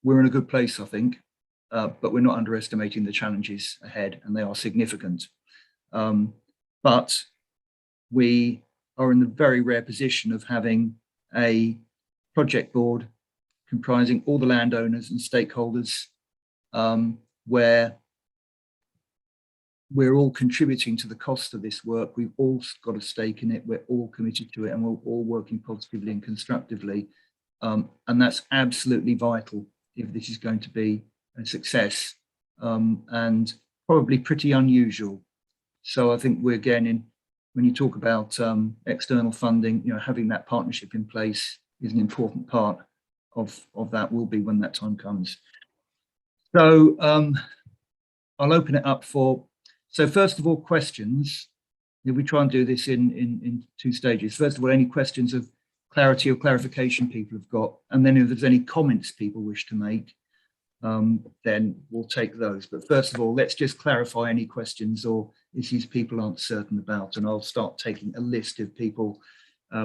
we're in a good place, I think, but we're not underestimating the challenges ahead, and they are significant. But we are in the very rare position of having a project board comprising all the landowners and stakeholders, where we're all contributing to the cost of this work. We've all got a stake in it. We're all committed to it, and we're all working positively and constructively. And that's absolutely vital if this is going to be a success, and probably pretty unusual. So I think we're again when you talk about external funding, having that partnership in place is an important part of that, will be when that time comes. So I'll open it up for, so first of all, questions. If we try and do this in 2 stages. First of all, any questions of clarity or clarification people have got, and then if there's any comments people wish to make, then we'll take those. But first of all, let's just clarify any questions or issues people aren't certain about, and I'll start taking a list if people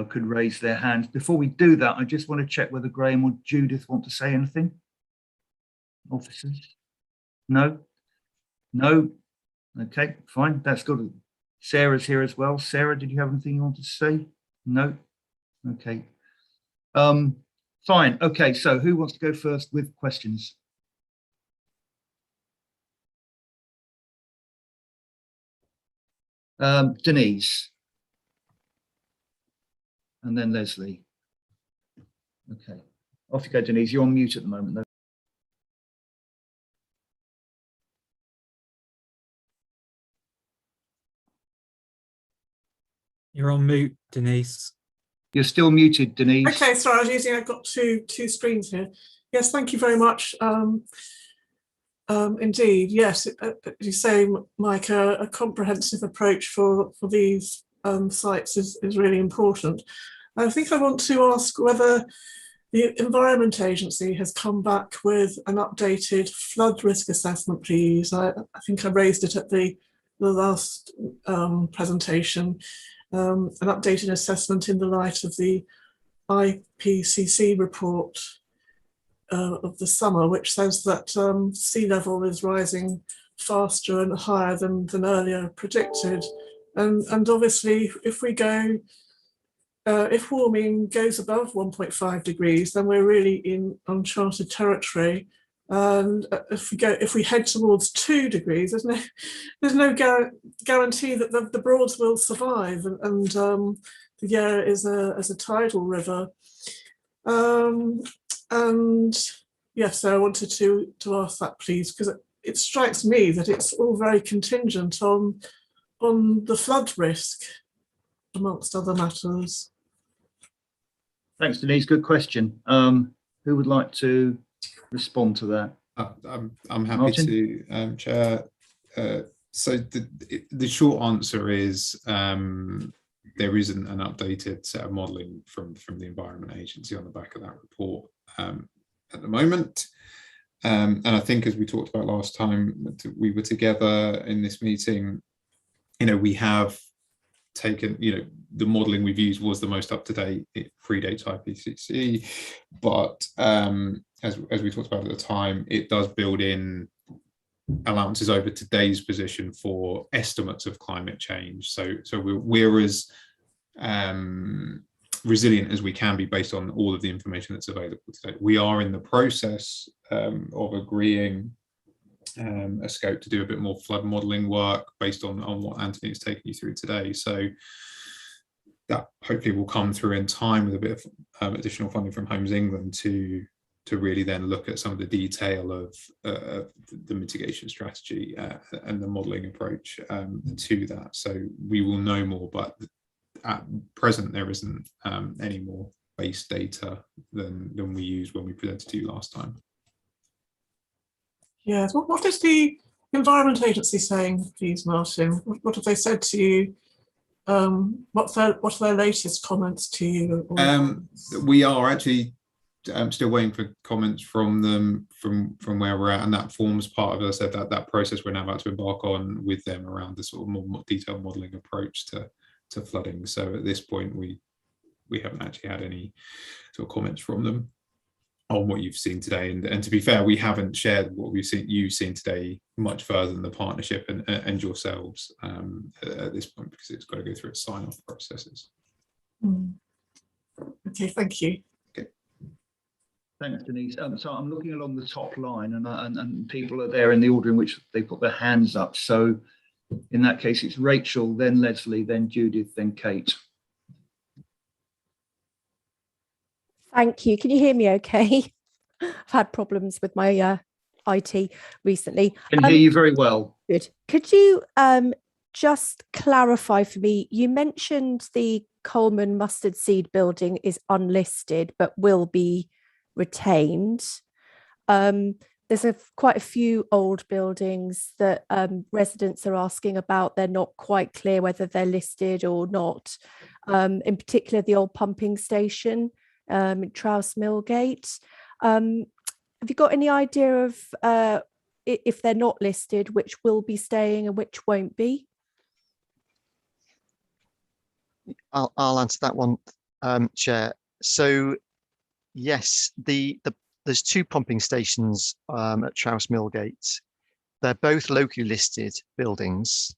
could raise their hands. Before we do that, I just want to check whether Graham or Judith want to say anything. Officers? No? No? Okay, fine, that's good. Sarah's here as well. Sarah, did you have anything you wanted to say? No? Okay. Fine, okay, so who wants to go first with questions? Denise. And then Leslie. Okay, off you go, Denise. You're on mute at the moment, though. You're on mute, Denise. You're still muted, Denise. Okay, sorry, I've got two screens here. Yes, thank you very much. Indeed, yes, as you say, Mike, a comprehensive approach for these sites is really important. I think I want to ask whether the Environment Agency has come back with an updated flood risk assessment, please. I think I raised it at the last presentation. An updated assessment in the light of the IPCC report of the summer, which says that sea level is rising faster and higher than earlier predicted. And obviously, if we go, if warming goes above 1.5 degrees, then we're really in uncharted territory. And if we head towards 2 degrees, there's no guarantee that the Broads will survive, and the Yarra is a tidal river. And yes, so I wanted to ask that, please, because it strikes me that it's all very contingent on the flood risk, amongst other matters. Thanks, Denise. Good question. Who would like to respond to that? I'm happy Martin? to, Chair. So the short answer is there isn't an updated set of modelling from the Environment Agency on the back of that report at the moment. And I think, as we talked about last time we were together in this meeting, we have taken, the modelling we've used was the most up-to-date. It predates IPCC, but as we talked about at the time, it does build in allowances over today's position for estimates of climate change. So we're as resilient as we can be based on all of the information that's available today. We are in the process of agreeing a scope to do a bit more flood modelling work based on what Anthony has taken you through today. So that hopefully will come through in time with a bit of additional funding from Homes England to really then look at some of the detail of the mitigation strategy and the modelling approach to that. So we will know more, but at present there isn't any more base data than we used when we presented to you last time. Yes. What is the Environment Agency saying, please, Martin? What have they said to you? What are their latest comments to you? We are actually still waiting for comments from them from where we're at, and that forms part of, as I said, that process we're now about to embark on with them around the sort of more detailed modelling approach to flooding. So at this point, we haven't actually had any sort of comments from them on what you've seen today. And to be fair, we haven't shared what you've seen today much further than the partnership and yourselves at this point, because it's got to go through its sign-off processes. Okay, thank you. Okay. Thanks, Denise. So I'm looking along the top line, and people are there in the order in which they put their hands up. So in that case, it's Rachel, then Leslie, then Judith, then Kate. Thank you. Can you hear me okay? I've had problems with my IT recently. I can hear you very well. Good. Could you just clarify for me, you mentioned the Coleman mustard seed building is unlisted but will be retained. There's quite a few old buildings that residents are asking about. They're not quite clear whether they're listed or not. In particular, the old pumping station in Trouse Millgate. Have you got any idea of if they're not listed, which will be staying and which won't be? I'll answer that one, Chair. So yes, there's two pumping stations at Trouse Millgate. They're both locally listed buildings,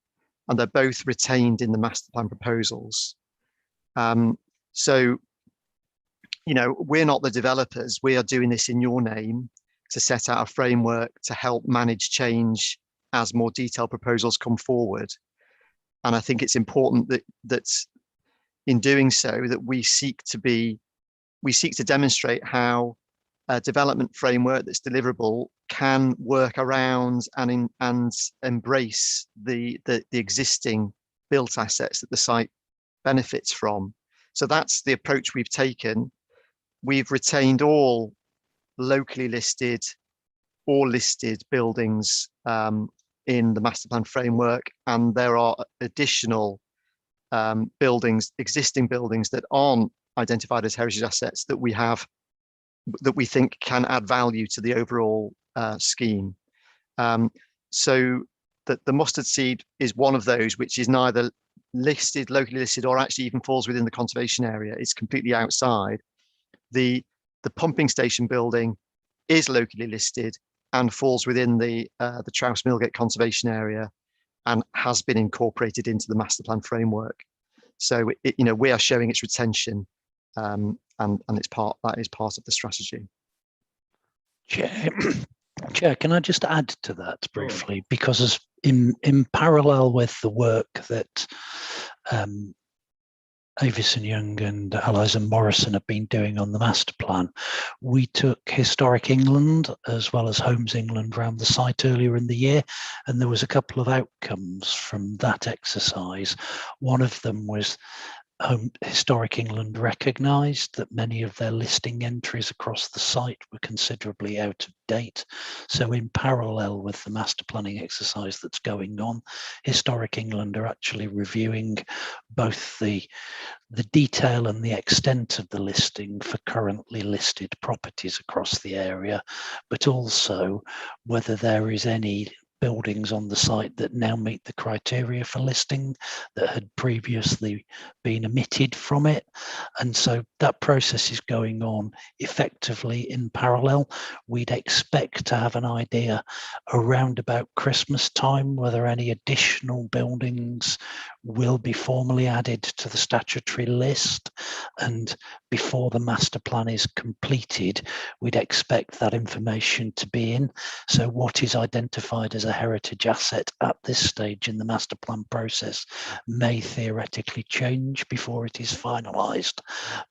and they're both retained in the master plan proposals. So, we're not the developers. We are doing this in your name to set out a framework to help manage change as more detailed proposals come forward. And I think it's important that in doing so, that we seek to demonstrate how a development framework that's deliverable can work around and embrace the existing built assets that the site benefits from. So that's the approach we've taken. We've retained all locally listed or listed buildings in the master plan framework, and there are additional existing buildings that aren't identified as heritage assets that we think can add value to the overall scheme. So that the mustard seed is one of those which is neither locally listed, or actually even falls within the conservation area. It's completely outside. The pumping station building is locally listed and falls within the Trouse Millgate Conservation Area and has been incorporated into the master plan framework. So we are showing its retention, and that is part of the strategy. Chair, can I just add to that briefly? Because as in parallel with the work that Avis and Young and Allies and Morrison have been doing on the master plan, we took Historic England as well as Homes England around the site earlier in the year, and there was a couple of outcomes from that exercise. One of them was Historic England recognised that many of their listing entries across the site were considerably out of date. So in parallel with the master planning exercise that's going on, Historic England are actually reviewing both the detail and the extent of the listing for currently listed properties across the area, but also whether there is any buildings on the site that now meet the criteria for listing that had previously been omitted from it. And so that process is going on effectively in parallel. We'd expect to have an idea around about Christmas time whether any additional buildings will be formally added to the statutory list. And before the master plan is completed, we'd expect that information to be in. So what is identified as a heritage asset at this stage in the master plan process may theoretically change before it is finalised.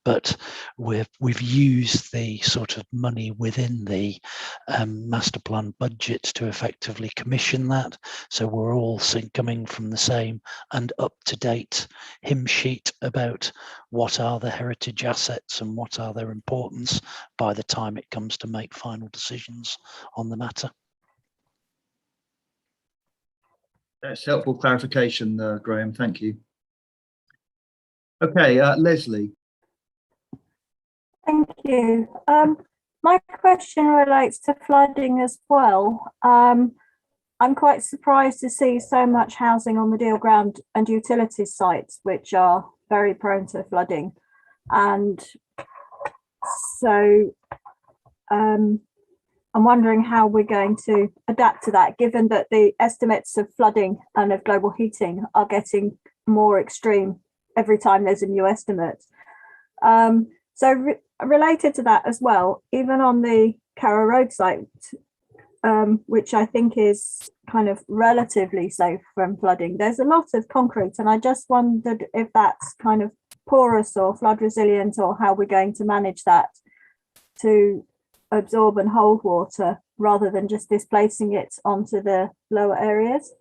But we've used the sort of money within the master plan budget to effectively commission that. So we're all coming from the same and up-to-date hymn sheet about what are the heritage assets and what are their importance by the time it comes to make final decisions on the matter. That's helpful clarification, Graham. Thank you. Okay, Leslie. Thank you. My question relates to flooding as well. I'm quite surprised to see so much housing on the deal ground and utilities sites, which are very prone to flooding. And so I'm wondering how we're going to adapt to that, given that the estimates of flooding and of global heating are getting more extreme every time there's a new estimate. Related to that as well, even on the Carrow Road site, which I think is kind of relatively safe from flooding, there's a lot of concrete, and I just wondered if that's kind of porous or flood resilient, or how we're going to manage that to absorb and hold water rather than just displacing it onto the lower areas.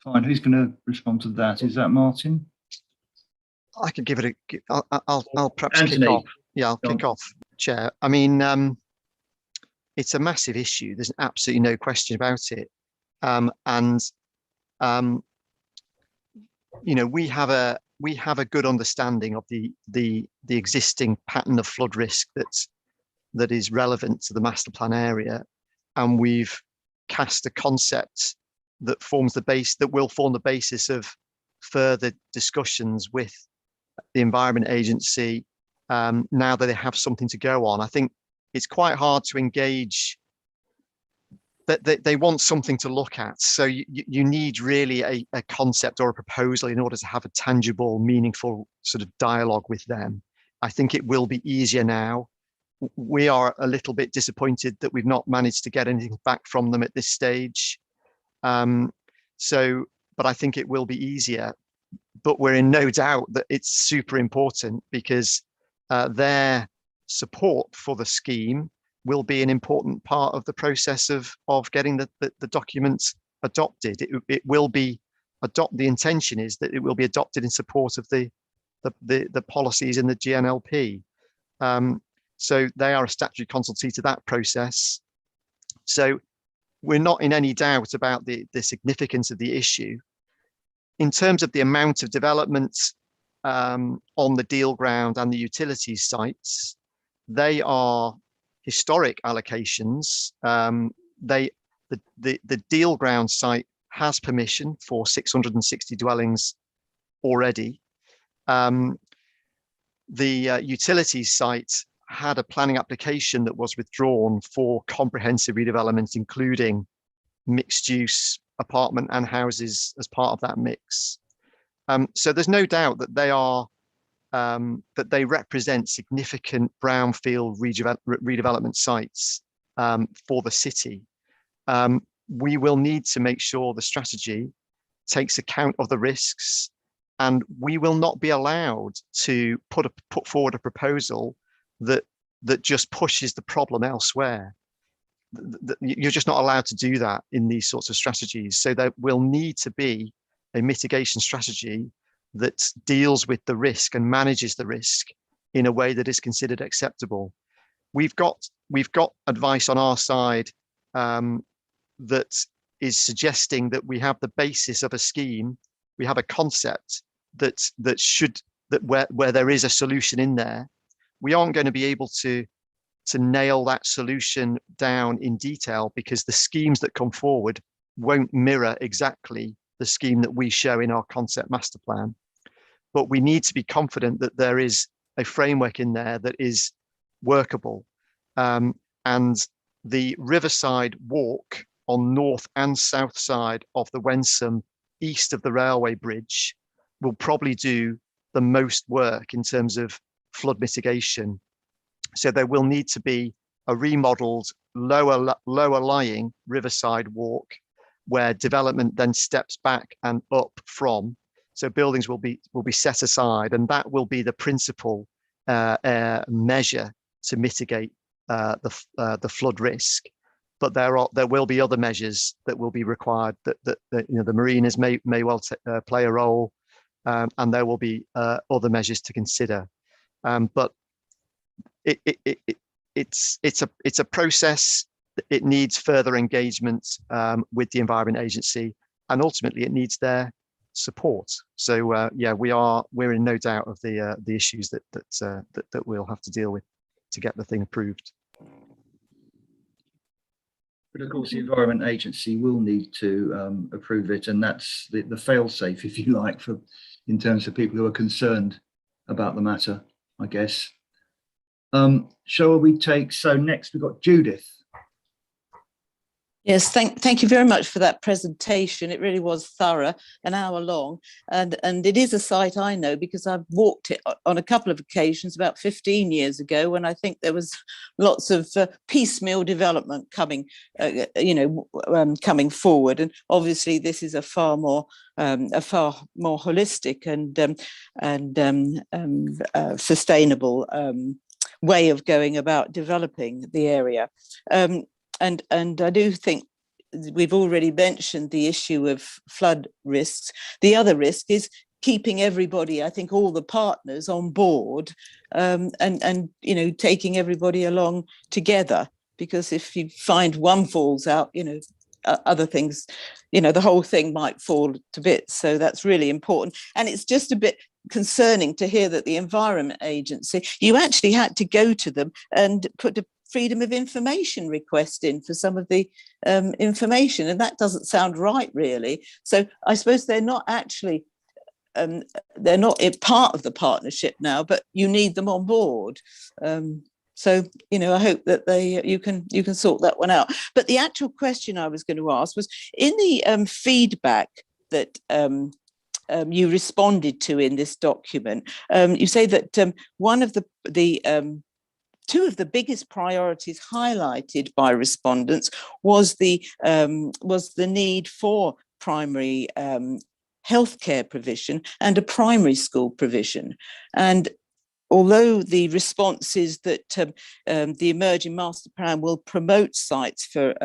Fine, who's going to respond to that? Is that Martin? I can give it a. I'll perhaps Anthony. kick off. Yeah, I'll kick off, Chair. I mean, it's a massive issue. There's absolutely no question about it. We have a good understanding of the existing pattern of flood risk that is relevant to the master plan area, and we've cast a concept that will form the basis of further discussions with the Environment Agency now that they have something to go on. I think it's quite hard to engage. That they want something to look at, so you need really a concept or a proposal in order to have a tangible, meaningful sort of dialogue with them. I think it will be easier now. We are a little bit disappointed that we've not managed to get anything back from them at this stage. But I think it will be easier. But we're in no doubt that it's super important, because their support for the scheme will be an important part of the process of getting the documents adopted. It will be the intention is that it will be adopted in support of the policies in the GNLP. So they are a statutory consultee to that process. So we're not in any doubt about the significance of the issue. In terms of the amount of development on the deal ground and the utilities sites, they are historic allocations. The deal ground site has permission for 660 dwellings already. The utilities site had a planning application that was withdrawn for comprehensive redevelopment, including mixed use apartment and houses as part of that mix. So there's no doubt that they are that they represent significant brownfield redevelopment sites for the city. We will need to make sure the strategy takes account of the risks, and we will not be allowed to put forward a proposal that just pushes the problem elsewhere. You're just not allowed to do that in these sorts of strategies. So there will need to be a mitigation strategy that deals with the risk and manages the risk in a way that is considered acceptable. We've got advice on our side that is suggesting that we have the basis of a scheme, we have a concept where there is a solution in there. We aren't going to be able to nail that solution down in detail because the schemes that come forward won't mirror exactly the scheme that we show in our concept master plan. But we need to be confident that there is a framework in there that is workable. And the Riverside Walk on north and south side of the Wensum, east of the railway bridge, will probably do the most work in terms of flood mitigation. So there will need to be a remodeled lower lying Riverside Walk where development then steps back and up from. So buildings will be set aside, and that will be the principal measure to mitigate the flood risk. But there will be other measures that will be required. That the marinas may well play a role, and there will be other measures to consider. But it's a process. It needs further engagement with the Environment Agency, and ultimately it needs their support. So yeah, we're in no doubt of the issues that we'll have to deal with to get the thing approved. But of course, the Environment Agency will need to approve it, and that's the fail-safe, if you like, in terms of people who are concerned about the matter, I guess. Shall we take, so next we've got Judith. Yes, thank you very much for that presentation. It really was thorough, an hour long, and it is a site I know because I've walked it on a couple of occasions about 15 years ago, when I think there was lots of piecemeal development coming, coming forward. And obviously, this is a far more holistic and sustainable way of going about developing the area. And I do think we've already mentioned the issue of flood risks. The other risk is keeping everybody, I think all the partners on board, and taking everybody along together. Because if you find one falls out, other things, the whole thing might fall to bits. So that's really important. And it's just a bit concerning to hear that the Environment Agency, you actually had to go to them and put a freedom of information request in for some of the information, and that doesn't sound right, really. So I suppose they're not actually they're not part of the partnership now, but you need them on board. So I hope that you can sort that one out. But the actual question I was going to ask was, in the feedback that you responded to in this document, you say that one of the two of the biggest priorities highlighted by respondents was the need for primary healthcare provision and a primary school provision. And although the response is that the emerging master plan will promote sites for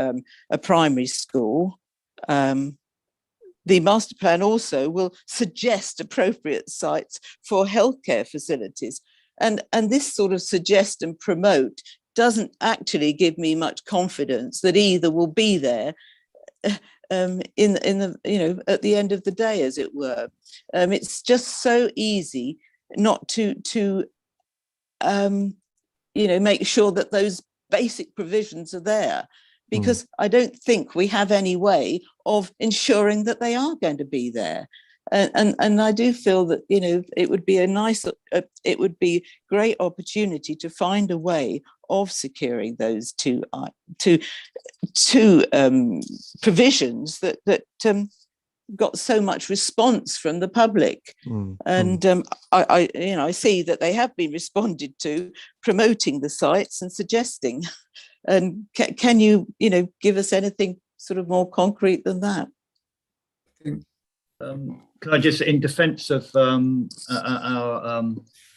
a primary school, the master plan also will suggest appropriate sites for healthcare facilities. And this sort of suggest and promote doesn't actually give me much confidence that either will be there in the at the end of the day, as it were. It's just so easy not to make sure that those basic provisions are there, because I don't think we have any way of ensuring that they are going to be there. And I do feel that, you know, it would be it would be great opportunity to find a way of securing those two provisions that got so much response from the public. And I see that they have been responded to, promoting the sites and suggesting. And can you give us anything sort of more concrete than that? Can I just, in defence of our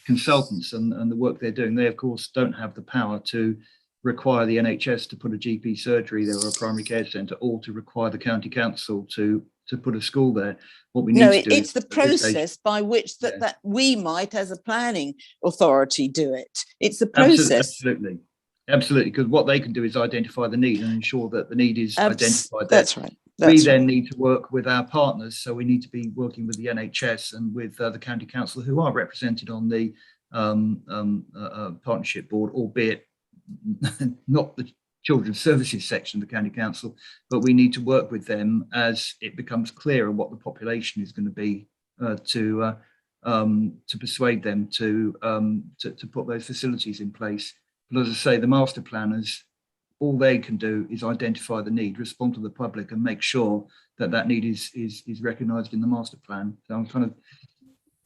consultants and the work they're doing, they of course don't have the power to require the NHS to put a GP surgery there or a primary care centre, or to require the county council to put a school there. What we need to do it's the process by which that we might, as a planning authority, do it. It's the process. Absolutely, because what they can do is identify the need and ensure that the need is identified. That's right. We then need to work with our partners, so we need to be working with the NHS and with the county council, who are represented on the partnership board, albeit not the children's services section of the county council, but we need to work with them as it becomes clearer what the population is going to be to persuade them to put those facilities in place. But as I say, the master planners, all they can do is identify the need, respond to the public, and make sure that that need is recognised in the master plan. So I'm kind of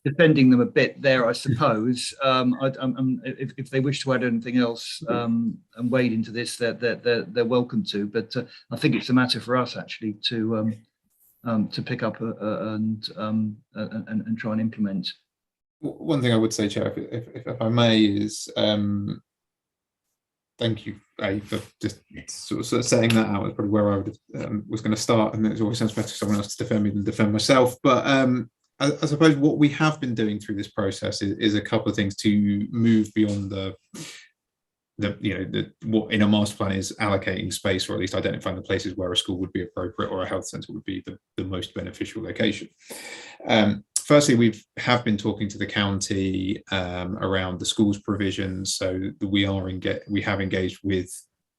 defending them a bit there, I suppose. If they wish to add anything else and wade into this, they're welcome to. But I think it's a matter for us actually to pick up and try and implement. One thing I would say, Chair, if I may, is thank you for just sort of setting that out. Is probably where I was going to start, and it always sounds better for someone else to defend me than defend myself. But I suppose what we have been doing through this process is a couple of things to move beyond what in a master plan is allocating space, or at least identifying the places where a school would be appropriate or a health centre would be the most beneficial location. Firstly, we have been talking to the county around the schools provisions, so we have engaged with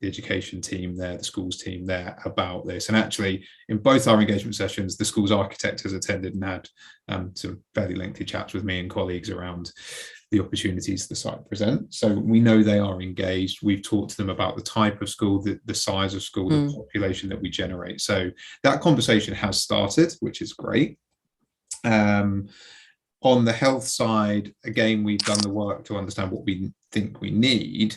the education team there, the schools team there, about this. And actually, in both our engagement sessions, the schools architect has attended and had some fairly lengthy chats with me and colleagues around the opportunities the site present. So we know they are engaged. We've talked to them about the type of school, the size of school, the population that we generate. So that conversation has started, which is great. On the health side, again, we've done the work to understand what we think we need,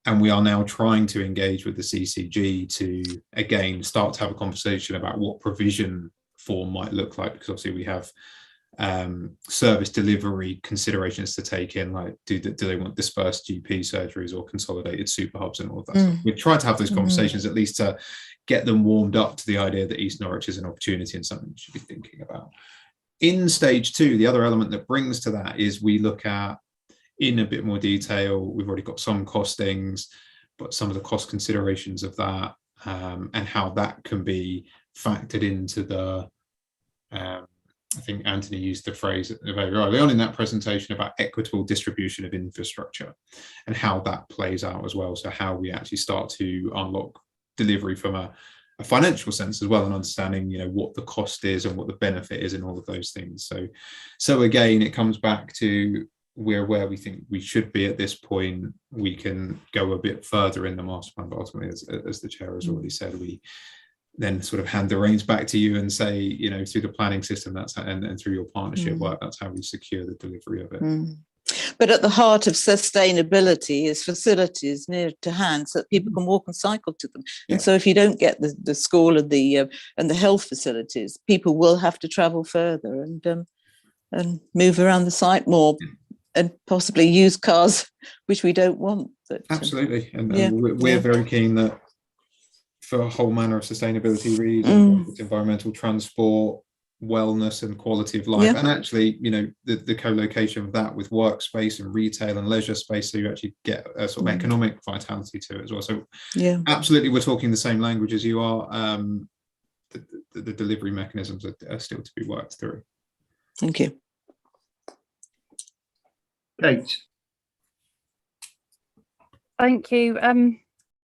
and we are now trying to engage with the CCG to, again, start to have a conversation about what provision form might look like, because obviously we have service delivery considerations to take in, like do they want dispersed GP surgeries or consolidated super hubs and all of that stuff. We're trying to have those conversations, at least to get them warmed up to the idea that East Norwich is an opportunity and something we should be thinking about. In stage 2, the other element that brings to that is we look at, in a bit more detail, we've already got some costings, but some of the cost considerations of that and how that can be factored into the, I think Anthony used the phrase very early on in that presentation about equitable distribution of infrastructure and how that plays out as well. So how we actually start to unlock delivery from a financial sense as well, and understanding what the cost is and what the benefit is and all of those things. So again, it comes back to where we think we should be at this point. We can go a bit further in the master plan, but ultimately, as the chair has already said, we then sort of hand the reins back to you and say, through the planning system, that's how, and through your partnership work, that's how we secure the delivery of it. But at the heart of sustainability is facilities near to hand, so that people can walk and cycle to them. And so if you don't get the school and the health facilities, people will have to travel further and move around the site more, and possibly use cars, which we don't want. But, absolutely, and we're very keen that for a whole manner of sustainability reasons, environmental, transport, wellness and quality of life, and actually the co-location of that with workspace and retail and leisure space, so you actually get a sort of economic vitality to it as well. So absolutely, we're talking the same language as you are. The delivery mechanisms are still to be worked through. Thank you. Kate. Thank you.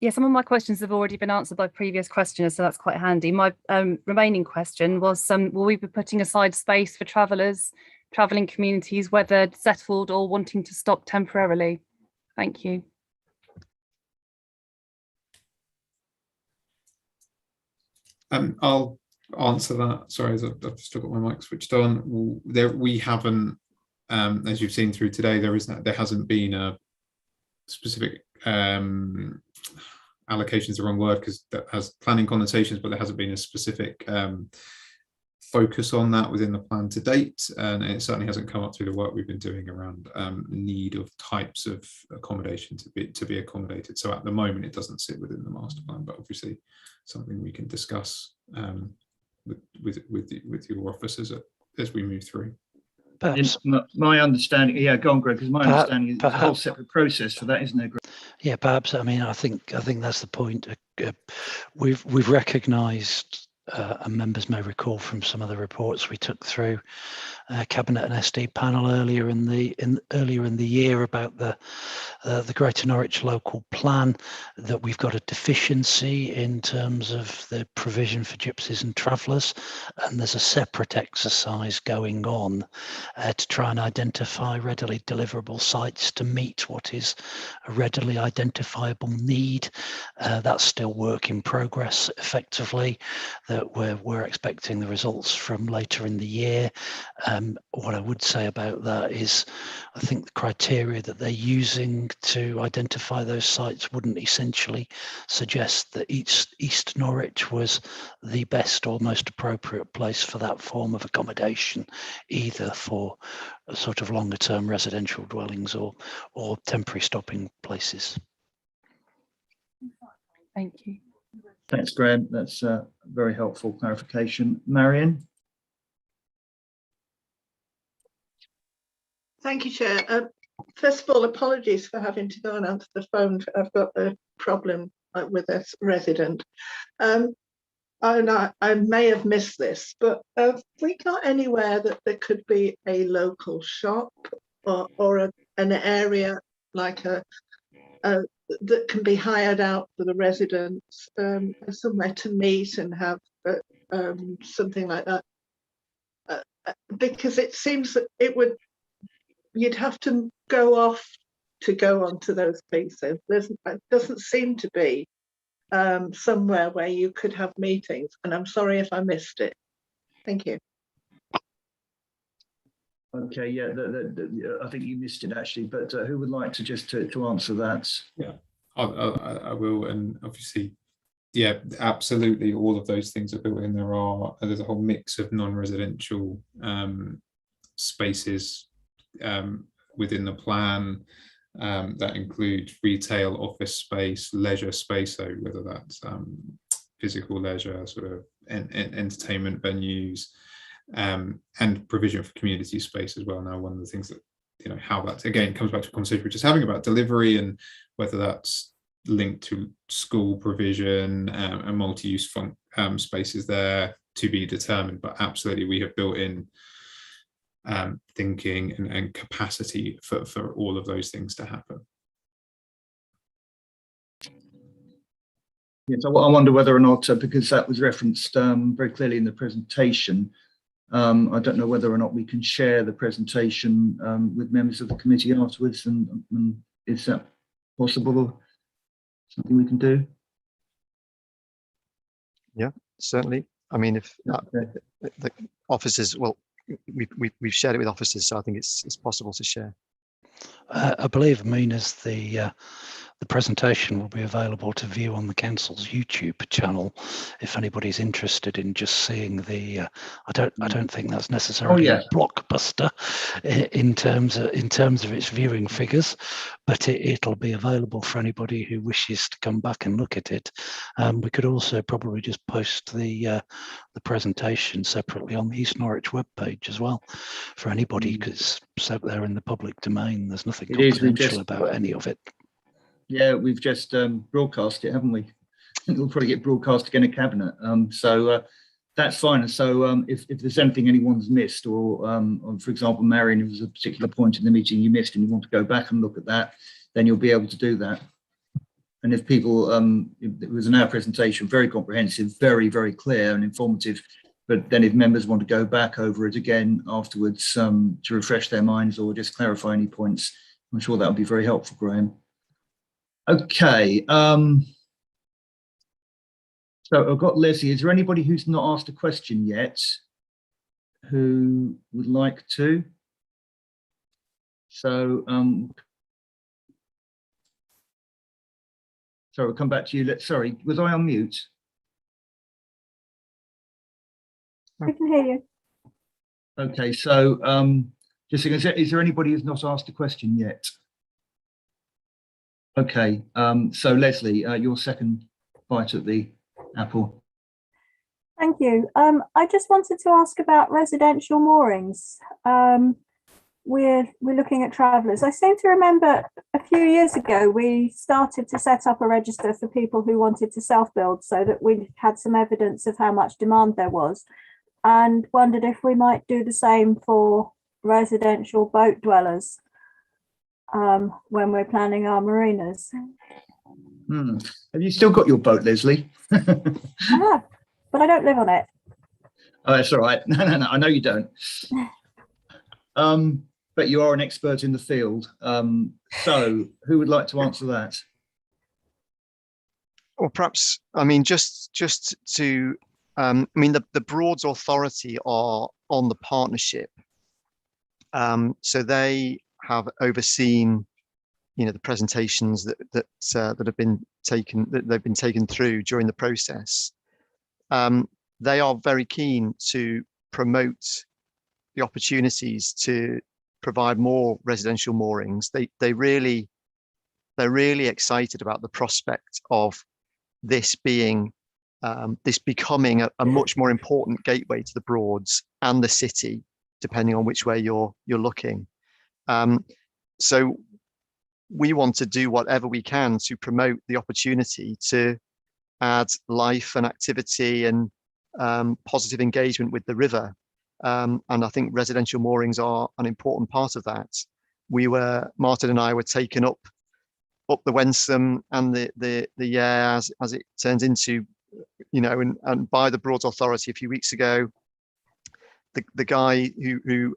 Yeah, some of my questions have already been answered by previous questioners, so that's quite handy. My remaining question was, will we be putting aside space for travellers, travelling communities, whether settled or wanting to stop temporarily? Thank you. I'll answer that. Sorry, I've still got my mic switched on. We haven't, as you've seen through today, there hasn't been a specific allocation is the wrong word because that has planning connotations, but there hasn't been a specific focus on that within the plan to date, and it certainly hasn't come up through the work we've been doing around need of types of accommodation to be accommodated. So at the moment, it doesn't sit within the master plan, but obviously something we can discuss with your officers as we move through. Perhaps. My understanding, yeah, go on, Greg, because my understanding is there's a whole separate process for that, isn't there, Greg? Yeah, perhaps. I mean, I think that's the point. We've recognised, and members may recall from some of the reports we took through Cabinet and SD panel earlier in the year about the Greater Norwich local plan, that we've got a deficiency in terms of the provision for gypsies and travellers, and there's a separate exercise going on to try and identify readily deliverable sites to meet what is a readily identifiable need. That's still work in progress effectively, that we're expecting the results from later in the year. What I would say about that is I think the criteria that they're using to identify those sites wouldn't essentially suggest that East Norwich was the best or most appropriate place for that form of accommodation, either for a sort of longer term residential dwellings or temporary stopping places. Thank you. Thanks, Graham. That's a very helpful clarification. Marion? Thank you, Chair. First of all, apologies for having to go and answer the phone. I've got a problem with a resident. And I may have missed this, but have we got anywhere that there could be a local shop or an area like that can be hired out for the residents, somewhere to meet and have something like that? Because it seems that you'd have to go off to go onto those places. It doesn't seem to be somewhere where you could have meetings, and I'm sorry if I missed it. Thank you. Okay, yeah, I think you missed it actually, but who would like to just to answer that? Yeah, I will, and obviously, yeah, absolutely, all of those things are built in. There's a whole mix of non-residential spaces within the plan that include retail, office space, leisure space, so whether that's physical leisure, sort of entertainment venues, and provision for community space as well. Now, one of the things that, you know, how that again comes back to a conversation we're just having about delivery and whether that's linked to school provision and multi-use spaces there to be determined, but absolutely we have built in thinking and capacity for all of those things to happen. Yes, I wonder whether or not, because that was referenced very clearly in the presentation, I don't know whether or not we can share the presentation with members of the committee afterwards, and is that possible or something we can do? Yeah, certainly. I mean, if the officers, well, we've shared it with officers, so I think it's possible to share. I believe, Amina's the presentation will be available to view on the council's YouTube channel if anybody's interested in just seeing the. I don't think that's necessarily a blockbuster in terms of its viewing figures, but it'll be available for anybody who wishes to come back and look at it. We could also probably just post the presentation separately on the East Norwich webpage as well for anybody, because it's out there in the public domain. There's nothing confidential about any of it. Yeah, we've just broadcast it, haven't we? It'll probably get broadcast again at Cabinet. So that's fine. So if there's anything anyone's missed, or for example, Marion, if there's a particular point in the meeting you missed and you want to go back and look at that, then you'll be able to do that. and if people, it was an hour presentation, very comprehensive, very, very clear and informative. But then if members want to go back over it again afterwards to refresh their minds or just clarify any points, I'm sure that would be very helpful, Graham. Okay. So I've got Leslie. Is there anybody who's not asked a question yet who would like to? So, sorry, we'll come back to you. Sorry, was I on mute? We can hear you. Okay, so just is there anybody who's not asked a question yet? Okay, so Leslie, your second bite at the apple. Thank you. I just wanted to ask about residential moorings. We're looking at travellers. I seem to remember a few years ago we started to set up a register for people who wanted to self-build, so that we had some evidence of how much demand there was, and wondered if we might do the same for residential boat dwellers when we're planning our marinas. Have you still got your boat, Leslie? I have, but I don't live on it. Oh, that's all right. No, I know you don't. But you are an expert in the field. So who would like to answer that? Or perhaps, I mean, just to, I mean, the Broads Authority are on the partnership. So they have overseen, you know, the presentations that have been taken, that they've been taken through during the process. They are very keen to promote the opportunities to provide more residential moorings. They're really excited about the prospect of this being this becoming a much more important gateway to the Broads and the city, depending on which way you're looking. So we want to do whatever we can to promote the opportunity to add life and activity and positive engagement with the river. And I think residential moorings are an important part of that. Martin and I were taken up the Wensum and the Yare as it turns into, you know, and by the Broads Authority a few weeks ago. The guy who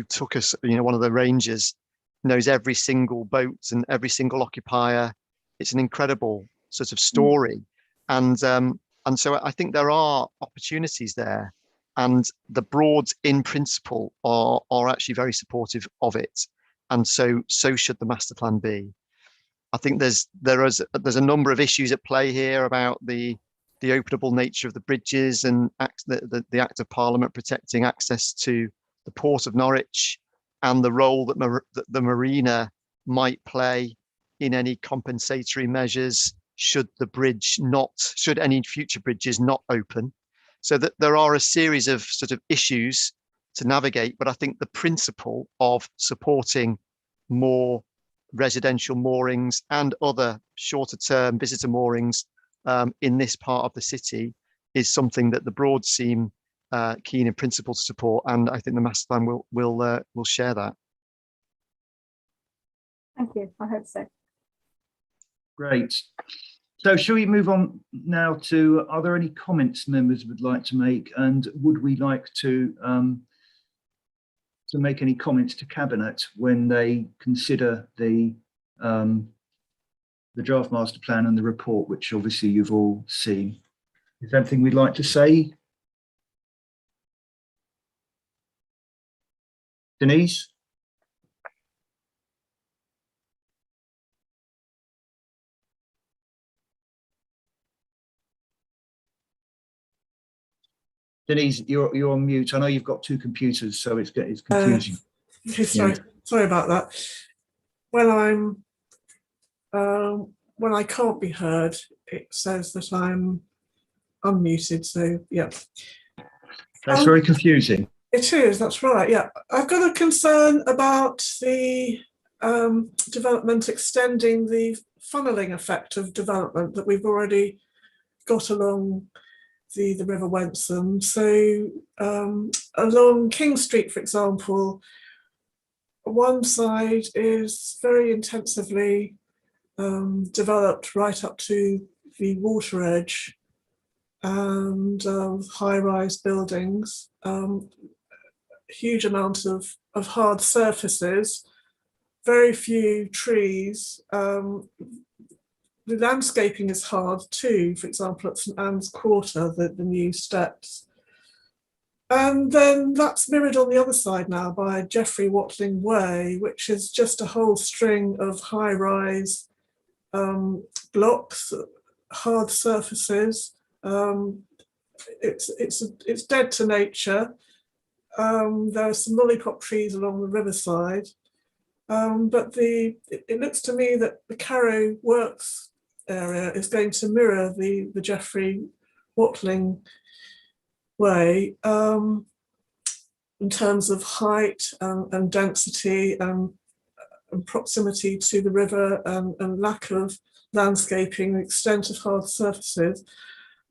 took us, you know, one of the rangers, knows every single boat and every single occupier. It's an incredible sort of story, and so I think there are opportunities there, and the Broads in principle are actually very supportive of it, and so should the master plan be. I think there's a number of issues at play here about the openable nature of the bridges and the Act of Parliament protecting access to the Port of Norwich, and the role that the marina might play in any compensatory measures should any future bridges not open. So that there are a series of sort of issues to navigate, but I think the principle of supporting more residential moorings and other shorter term visitor moorings in this part of the city is something that the Broads seem keen in principle to support, and I think the master plan will share that. Thank you. I hope so. Great. So shall we move on now to, are there any comments members would like to make, and would we like to make any comments to Cabinet when they consider the draft master plan and the report, which obviously you've all seen? Is there anything we'd like to say? Denise? Denise, you're on mute. I know you've got two computers, so it's confusing. Sorry about that. When I can't be heard, it says that I'm unmuted. So yeah, that's very confusing. It is. That's right. Yeah, I've got a concern about the development extending the funneling effect of development that we've already got along the River Wensum. So along King Street, for example, one side is very intensively developed right up to the water edge, and high-rise buildings, huge amount of hard surfaces, very few trees. The landscaping is hard too, for example, at St Anne's Quarter, the new steps. And then that's mirrored on the other side now by Geoffrey Watling Way, which is just a whole string of high-rise blocks, hard surfaces. It's dead to nature. There are some lollipop trees along the riverside, but it looks to me that the Carrow Works area is going to mirror the Geoffrey Watling Way in terms of height and density and proximity to the river and lack of landscaping, extent of hard surfaces.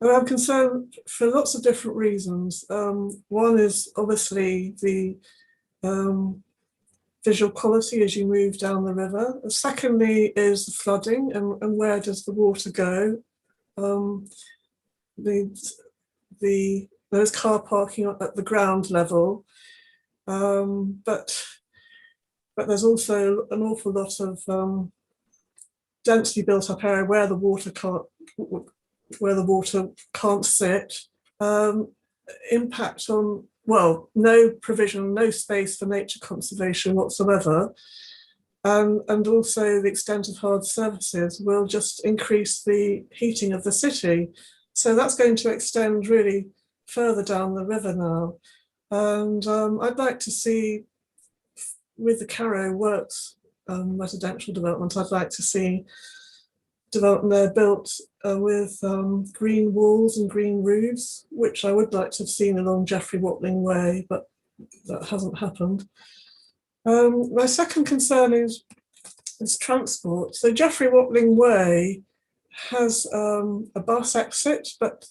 And I'm concerned for lots of different reasons. One is obviously the visual quality as you move down the river. Secondly is the flooding and where does the water go? There's car parking at the ground level, but there's also an awful lot of densely built up area where the water can't sit. Impact on, well, no provision, no space for nature conservation whatsoever. And also the extent of hard surfaces will just increase the heating of the city. So that's going to extend really further down the river now. And I'd like to see, with the Carrow Works residential development, I'd like to see development there built with green walls and green roofs, which I would like to have seen along Geoffrey Watling Way, but that hasn't happened. My second concern is transport. So Geoffrey Watling Way has a bus exit, but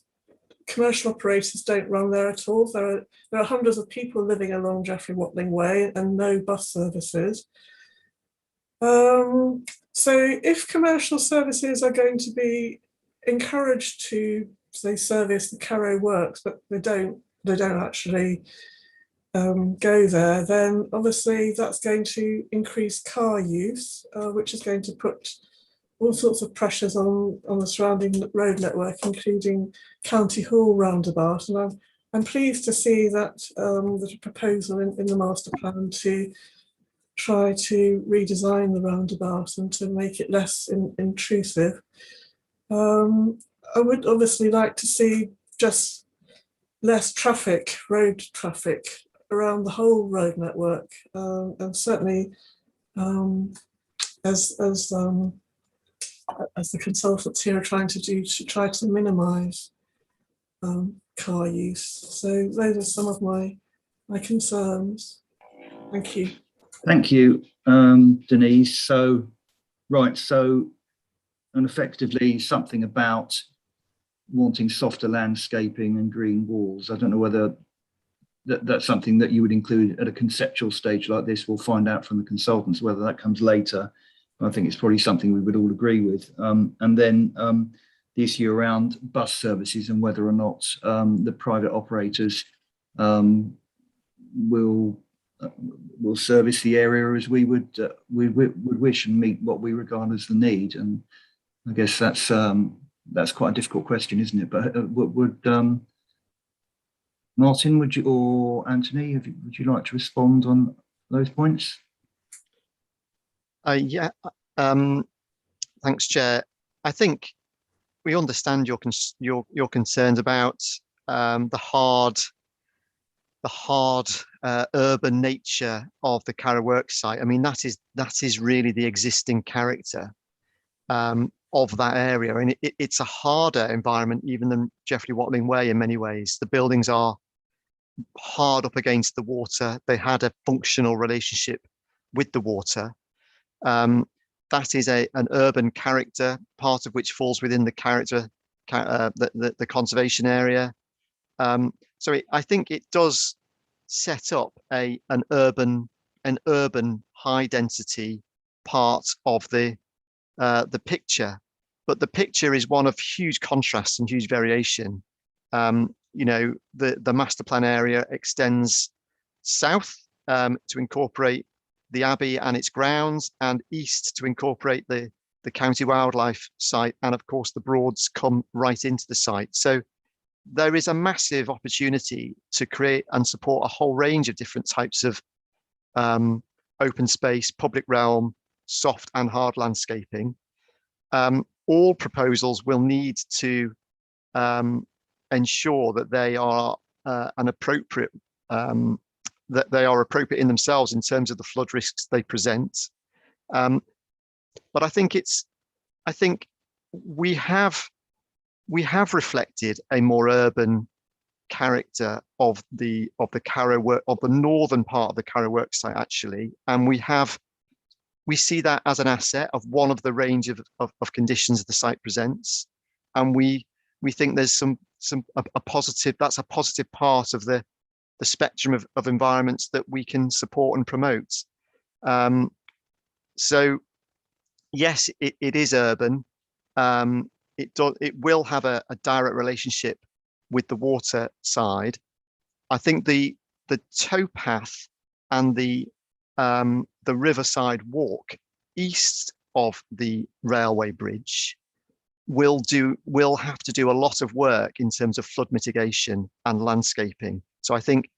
commercial operators don't run there at all. There are hundreds of people living along Geoffrey Watling Way and no bus services. So if commercial services are going to be encouraged to, say, service the Carrow Works, but they don't actually go there, then obviously that's going to increase car use, which is going to put all sorts of pressures on the surrounding road network, including County Hall roundabout. And I'm pleased to see that there's a proposal in the master plan to try to redesign the roundabout and to make it less intrusive. I would obviously like to see just less traffic, road traffic around the whole road network, and certainly as the consultants here are trying to do, to try to minimise car use. So those are some of my concerns. Thank you. Thank you, Denise. So, right, so, and effectively something about wanting softer landscaping and green walls. I don't know whether that's something that you would include at a conceptual stage like this. We'll find out from the consultants whether that comes later. I think it's probably something we would all agree with. And then the issue around bus services and whether or not the private operators will service the area as we would wish and meet what we regard as the need. And I guess that's quite a difficult question, isn't it? But would Martin, would you, or Anthony, would you like to respond on those points? Yeah, thanks, Chair. I think we understand your concerns about the hard urban nature of the Carrow Works site. I mean, that is really the existing character of that area, and it's a harder environment even than Geoffrey Watling Way in many ways. The buildings are hard up against the water. They had a functional relationship with the water. That is an urban character, part of which falls within the character, the conservation area. So I think it does set up an urban high density part of the the picture, but the picture is one of huge contrasts and huge variation. You know, the master plan area extends south to incorporate the Abbey and its grounds, and east to incorporate the county wildlife site, and of course the Broads come right into the site. So there is a massive opportunity to create and support a whole range of different types of open space, public realm, soft and hard landscaping. All proposals will need to ensure that they are appropriate in themselves in terms of the flood risks they present. But I think we have reflected a more urban character of the northern part of the Carrow Works site, actually, and we see that as an asset of one of the range of conditions the site presents, and we think there's a positive part of the spectrum of environments that we can support and promote. So yes, it is urban. It will have a direct relationship with the water side. I think the towpath and the riverside walk east of the railway bridge will have to do a lot of work in terms of flood mitigation and landscaping. So I think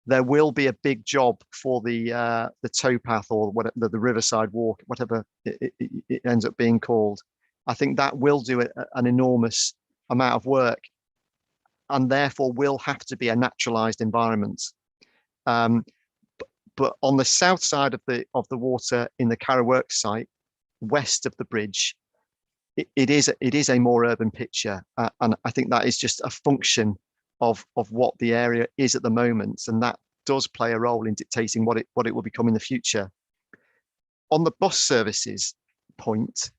there will be a big job for the towpath, or the riverside walk, whatever it ends up being called. I think that will do an enormous amount of work, and therefore will have to be a naturalized environment. But on the south side of the water in the Carrow Works site, west of the bridge, it is a more urban picture, and I think that is just a function of what the area is at the moment, and that does play a role in dictating what it will become in the future. On the bus services point,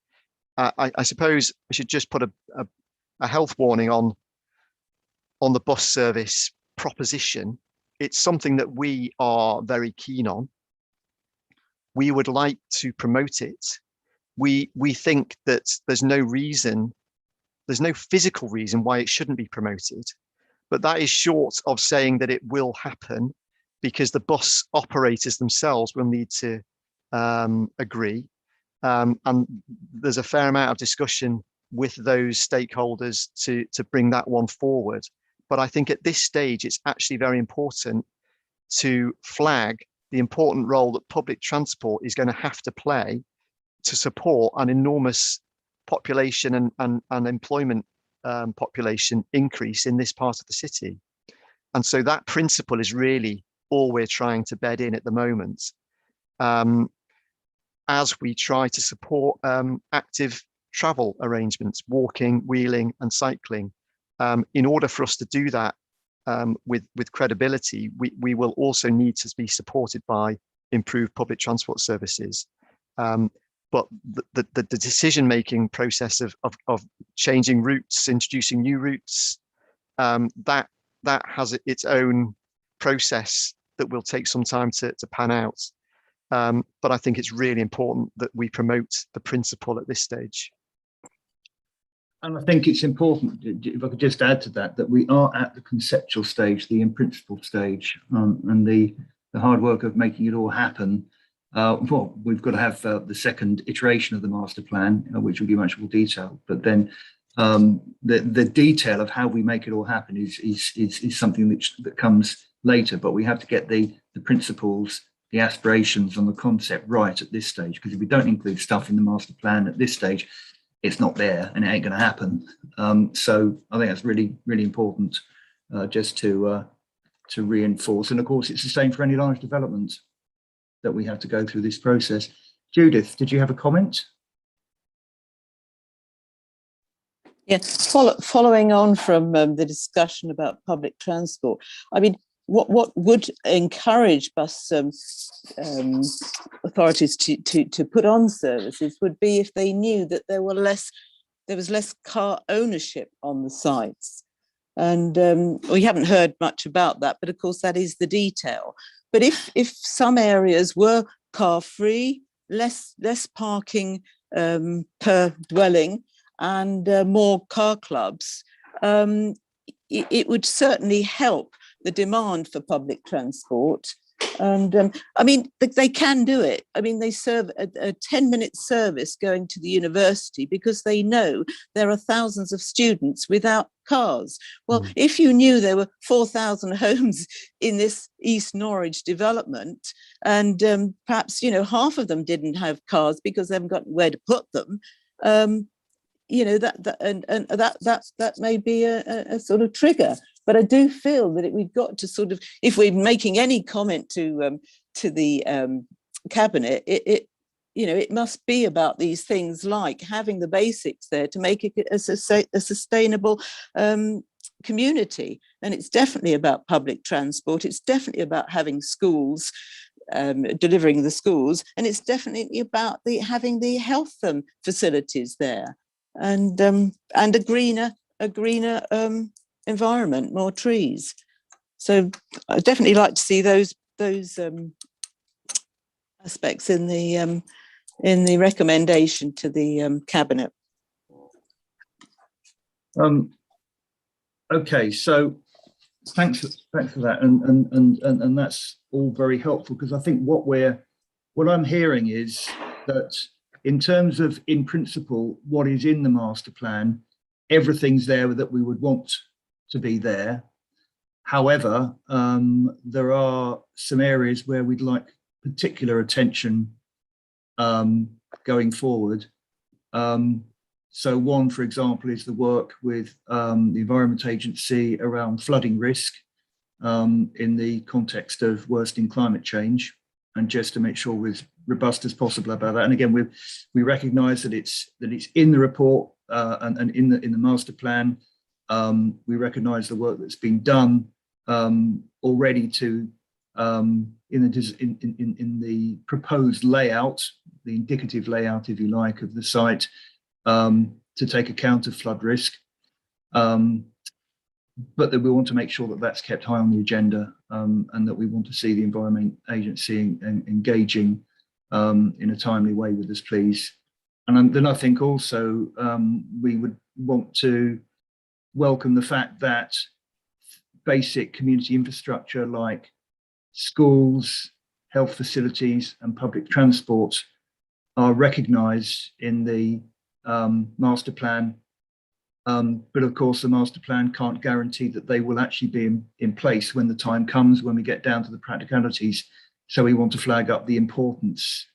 I suppose I should just put a health warning on the bus service proposition. It's something that we are very keen on. We would like to promote it. We think that there's no physical reason why it shouldn't be promoted, but that is short of saying that it will happen, because the bus operators themselves will need to agree. And there's a fair amount of discussion with those stakeholders to bring that one forward. But I think at this stage, it's actually very important to flag the important role that public transport is going to have to play to support an enormous population and employment population increase in this part of the city. And so that principle is really all we're trying to bed in at the moment, as we try to support active travel arrangements, walking, wheeling and cycling. In order for us to do that with credibility, we will also need to be supported by improved public transport services. But the decision-making process of changing routes, introducing new routes, that has its own process that will take some time to pan out. But I think it's really important that we promote the principle at this stage. And I think it's important, if I could just add to that, that we are at the conceptual stage, the in principle stage, and the hard work of making it all happen. Well, we've got to have the second iteration of the master plan, which will be much more detailed. But then the detail of how we make it all happen is something that comes later. But we have to get the principles, the aspirations, and the concept right at this stage. Because if we don't include stuff in the master plan at this stage, it's not there and it ain't going to happen. So I think that's really, really important just to reinforce. And of course, it's the same for any large development that we have to go through this process. Judith, did you have a comment? Yeah, following on from the discussion about public transport, I mean, what would encourage bus authorities to put on services would be if they knew that there was less car ownership on the sites. And we haven't heard much about that, but of course that is the detail. But if some areas were car free, less parking per dwelling and more car clubs, it would certainly help the demand for public transport. And I mean, they can do it. I mean, they serve a 10-minute service going to the university because they know there are thousands of students without cars. Well, if you knew there were 4,000 homes in this East Norwich development, and perhaps, you know, half of them didn't have cars because they haven't got where to put them, you know, that may be a sort of trigger. But I do feel that we've got to sort of, if we're making any comment to the cabinet, you know, it must be about these things like having the basics there to make it a sustainable community. And it's definitely about public transport. It's definitely about having schools, delivering the schools, and it's definitely about having the health facilities there, and a greener environment, more trees. So I'd definitely like to see those aspects in the recommendation to the cabinet. Okay, so thanks for that, and that's all very helpful, because I think what I'm hearing is that in terms of, in principle, what is in the master plan, everything's there that we would want to be there. However, there are some areas where we'd like particular attention going forward. So one, for example, is the work with the Environment Agency around flooding risk in the context of worsening climate change, and just to make sure we're as robust as possible about that. And again, we recognise that it's in the report and in the master plan. We recognise the work that's been done already to in the proposed layout, the indicative layout, if you like, of the site, to take account of flood risk, but that we want to make sure that that's kept high on the agenda, and that we want to see the Environment Agency engaging in a timely way with us, please. And then I think also we would want to welcome the fact that basic community infrastructure like schools, health facilities and public transport are recognised in the master plan. But of course, the master plan can't guarantee that they will actually be in place when the time comes, when we get down to the practicalities. So we want to flag up the importance,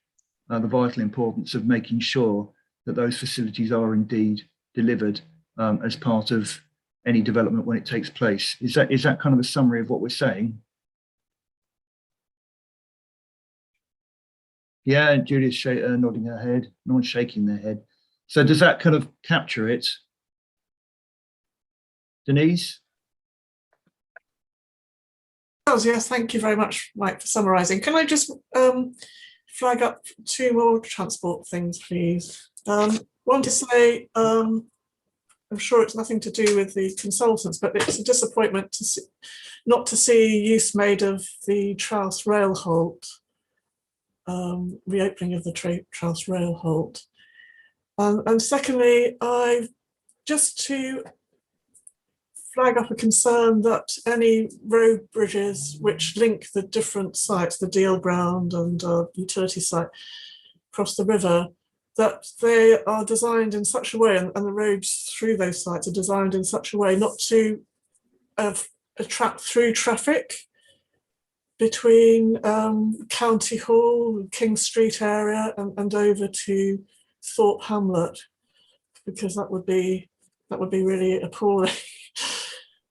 the vital importance of making sure that those facilities are indeed delivered as part of any development when it takes place. Is that kind of a summary of what we're saying? Yeah, Julia's nodding her head, no one's shaking their head. So does that kind of capture it? Denise? Yes, thank you very much, Mike, for summarising. Can I just flag up two more transport things, please? One to say, I'm sure it's nothing to do with the consultants, but it's a disappointment to see, not to see use made of the Trouse Rail Halt, reopening of the Trouse Rail Halt. And secondly, just to flag up a concern that any road bridges which link the different sites, the deal ground and utility site across the river, that they are designed in such a way, and the roads through those sites are designed in such a way not to attract through traffic between County Hall, King Street area and over to Thorpe Hamlet, because that would be really appalling.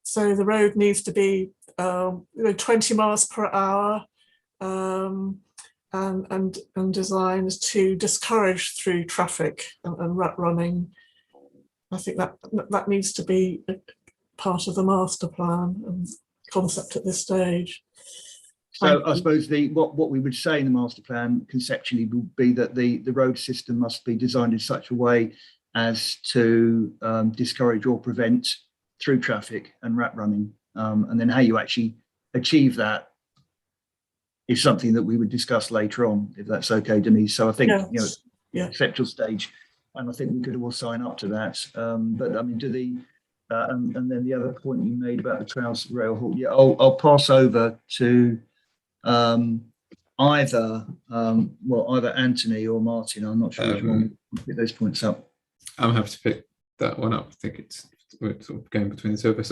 So the road needs to be 20 miles per hour and designed to discourage through traffic and rat running. I think that needs to be part of the master plan and concept at this stage. So I suppose what we would say in the master plan conceptually would be that the road system must be designed in such a way as to discourage or prevent through traffic and rat running, and then how you actually achieve that is something that we would discuss later on, if that's okay, Denise. So I think, yes. conceptual stage, and I think we could all sign up to that. But I mean, do the and then the other point you made about the Trails Rail Hall, yeah, I'll pass over to either Anthony or Martin. I'm not sure which one will pick those points up. I'm happy to pick that one up. I think we're sort of going between the two of us.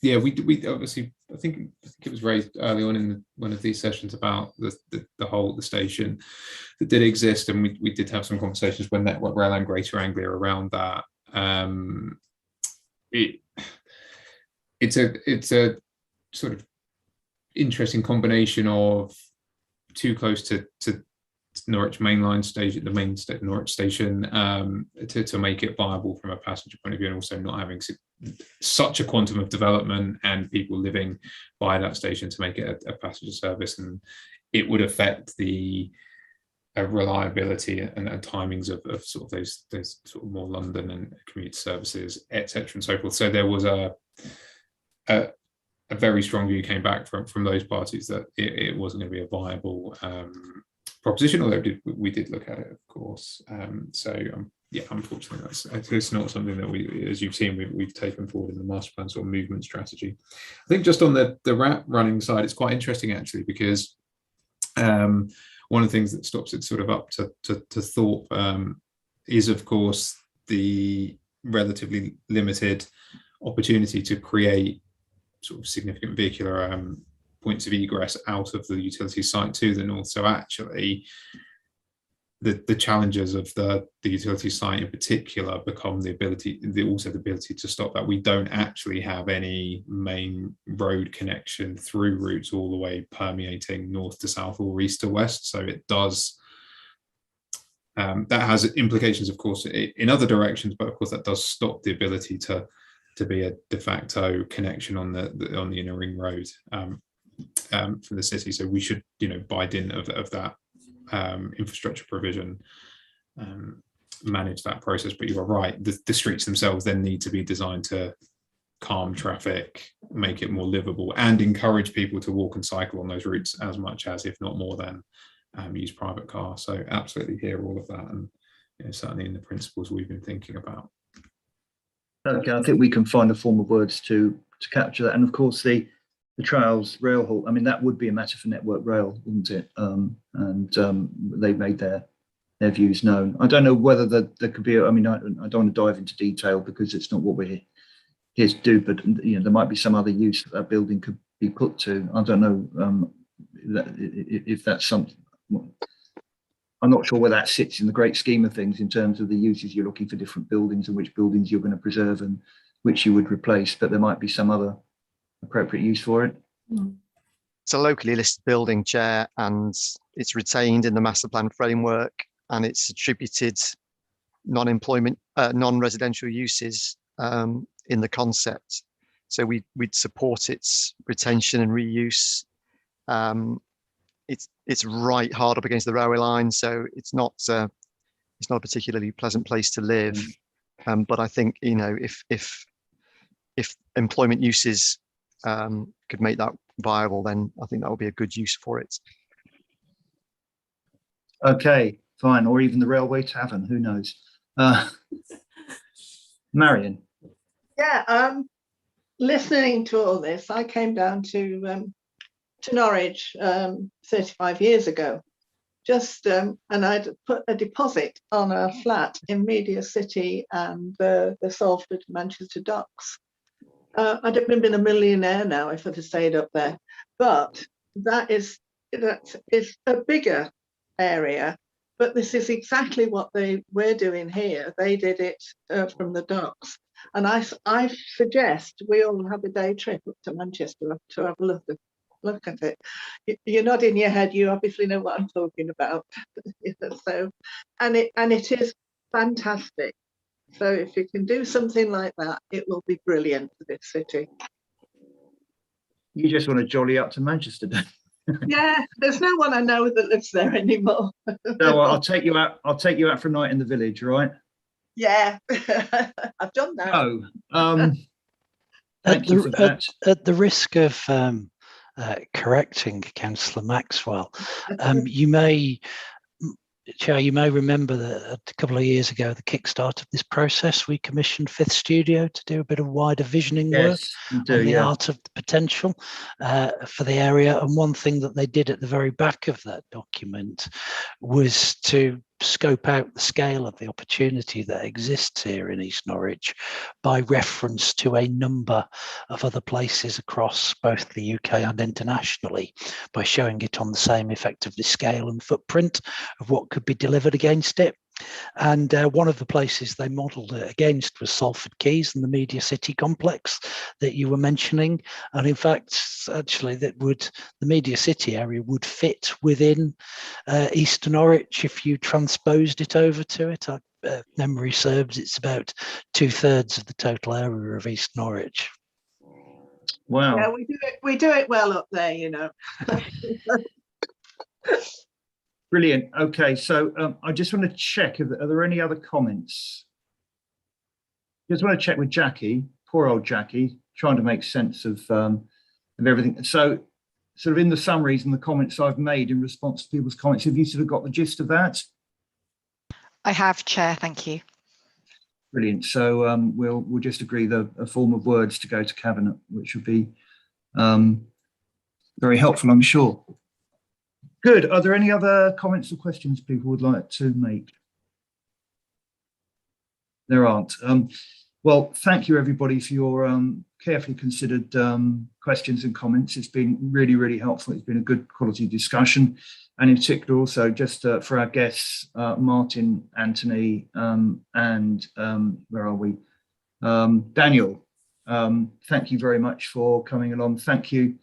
Yeah, we obviously, I think it was raised early on in one of these sessions about the station that did exist, and we did have some conversations when Network Rail and Greater Anglia around that. It's a sort of interesting combination of too close to Norwich mainline station, the main Norwich station, to make it viable from a passenger point of view, and also not having such a quantum of development and people living by that station to make it a passenger service, and it would affect the reliability and timings of sort of those sort of more London and commuter services, etc. and so forth. So there was a very strong view came back from those parties that it wasn't going to be a viable proposition, although we did look at it, of course. Yeah, unfortunately, it's not something that we, as you've seen, we've taken forward in the master plan sort of movement strategy. I think just on the RAT running side, it's quite interesting actually, because one of the things that stops it sort of up to thought is, of course, the relatively limited opportunity to create sort of significant vehicular points of egress out of the utility site to the north. So actually, the challenges of the utility site in particular become the ability to stop that. We don't actually have any main road connection through routes all the way permeating north to south or east to west. So it does, that has implications, of course, in other directions, but of course that does stop the ability to be a de facto connection on the inner ring road for the city. So we should, by dint of that infrastructure provision, manage that process. But you are right, the streets themselves then need to be designed to calm traffic, make it more livable, and encourage people to walk and cycle on those routes as much as, if not more than, use private cars. So absolutely hear all of that, and certainly in the principles we've been thinking about. Okay, I think we can find a form of words to capture that. And of course, the Trails Rail Hall, I mean, that would be a matter for Network Rail, wouldn't it? They made their views known. I don't know whether there could be, I mean, I don't want to dive into detail because it's not what we're here to do, but there might be some other use that building could be put to. I don't know if that's something. I'm not sure where that sits in the great scheme of things in terms of the uses you're looking for different buildings and which buildings you're going to preserve and which you would replace, but there might be some other appropriate use for it. It's a locally listed building, Chair, and it's retained in the master plan framework, and it's attributed non-employment, non-residential uses in the concept. So we'd support its retention and reuse. It's right hard up against the railway line, so it's not a particularly pleasant place to live. But I think if employment uses could make that viable, then I think that would be a good use for it. Okay, fine, or even the railway tavern, who knows? Marion. Yeah, listening to all this, I came down to Norwich 35 years ago, and I'd put a deposit on a flat in Media City and the Salford Manchester docks. I'd have been a millionaire now if I'd have stayed up there, but that is a bigger area. But this is exactly what we're doing here. They did it from the docks, and I suggest we all have a day trip up to Manchester to have a look at it. You're nodding your head. You obviously know what I'm talking about. So, and it is fantastic. So if you can do something like that, it will be brilliant for this city. You just want to jolly up to Manchester, don't you? Yeah, there's no one I know that lives there anymore. No, I'll take you out. I'll take you out for a night in the village, right? Yeah, I've done that. Oh, thank you for that. At the risk of correcting Councillor Maxwell, you may Chair, you may remember that a couple of years ago, the kickstart of this process, we commissioned Fifth Studio to do a bit of wider visioning work on the art of the potential for the area. And one thing that they did at the very back of that document was to scope out the scale of the opportunity that exists here in East Norwich by reference to a number of other places across both the UK and internationally, by showing it on the same effectively scale and footprint of what could be delivered against it. And one of the places they modelled it against was Salford Quays and the Media City complex that you were mentioning. And in fact, actually, the Media City area would fit within East Norwich if you transposed it over to it. Memory serves, it's about 2/3 of the total area of East Norwich. Wow. Yeah, we do it well up there, you know. Brilliant. Okay, so I just want to check, are there any other comments? Just want to check with Jackie, poor old Jackie, trying to make sense of everything. So sort of in the summaries and the comments I've made in response to people's comments, have you sort of got the gist of that? I have, Chair, thank you. Brilliant. So we'll just agree a form of words to go to Cabinet, which would be very helpful, I'm sure. Good. Are there any other comments or questions people would like to make? There aren't. Well, thank you everybody for your carefully considered questions and comments. It's been really, really helpful. It's been a good quality discussion. And in particular also just for our guests, Martin, Anthony, and where are we? Daniel, thank you very much for coming along. Thank you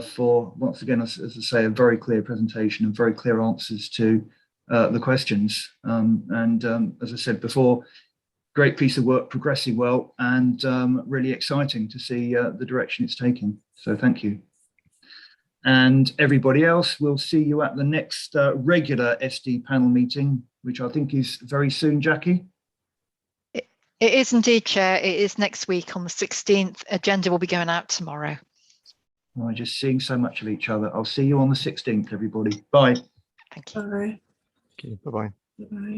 for, once again, as I say, a very clear presentation and very clear answers to the questions. As I said before, great piece of work, progressing well, and really exciting to see the direction it's taking. So thank you. And everybody else, we'll see you at the next regular SD panel meeting, which I think is very soon, Jackie. It is indeed, Chair. It is next week on the 16th. Agenda will be going out tomorrow. We're just seeing so much of each other. I'll see you on the 16th, everybody. Bye. Thank you. Bye. Okay, bye-bye. Bye.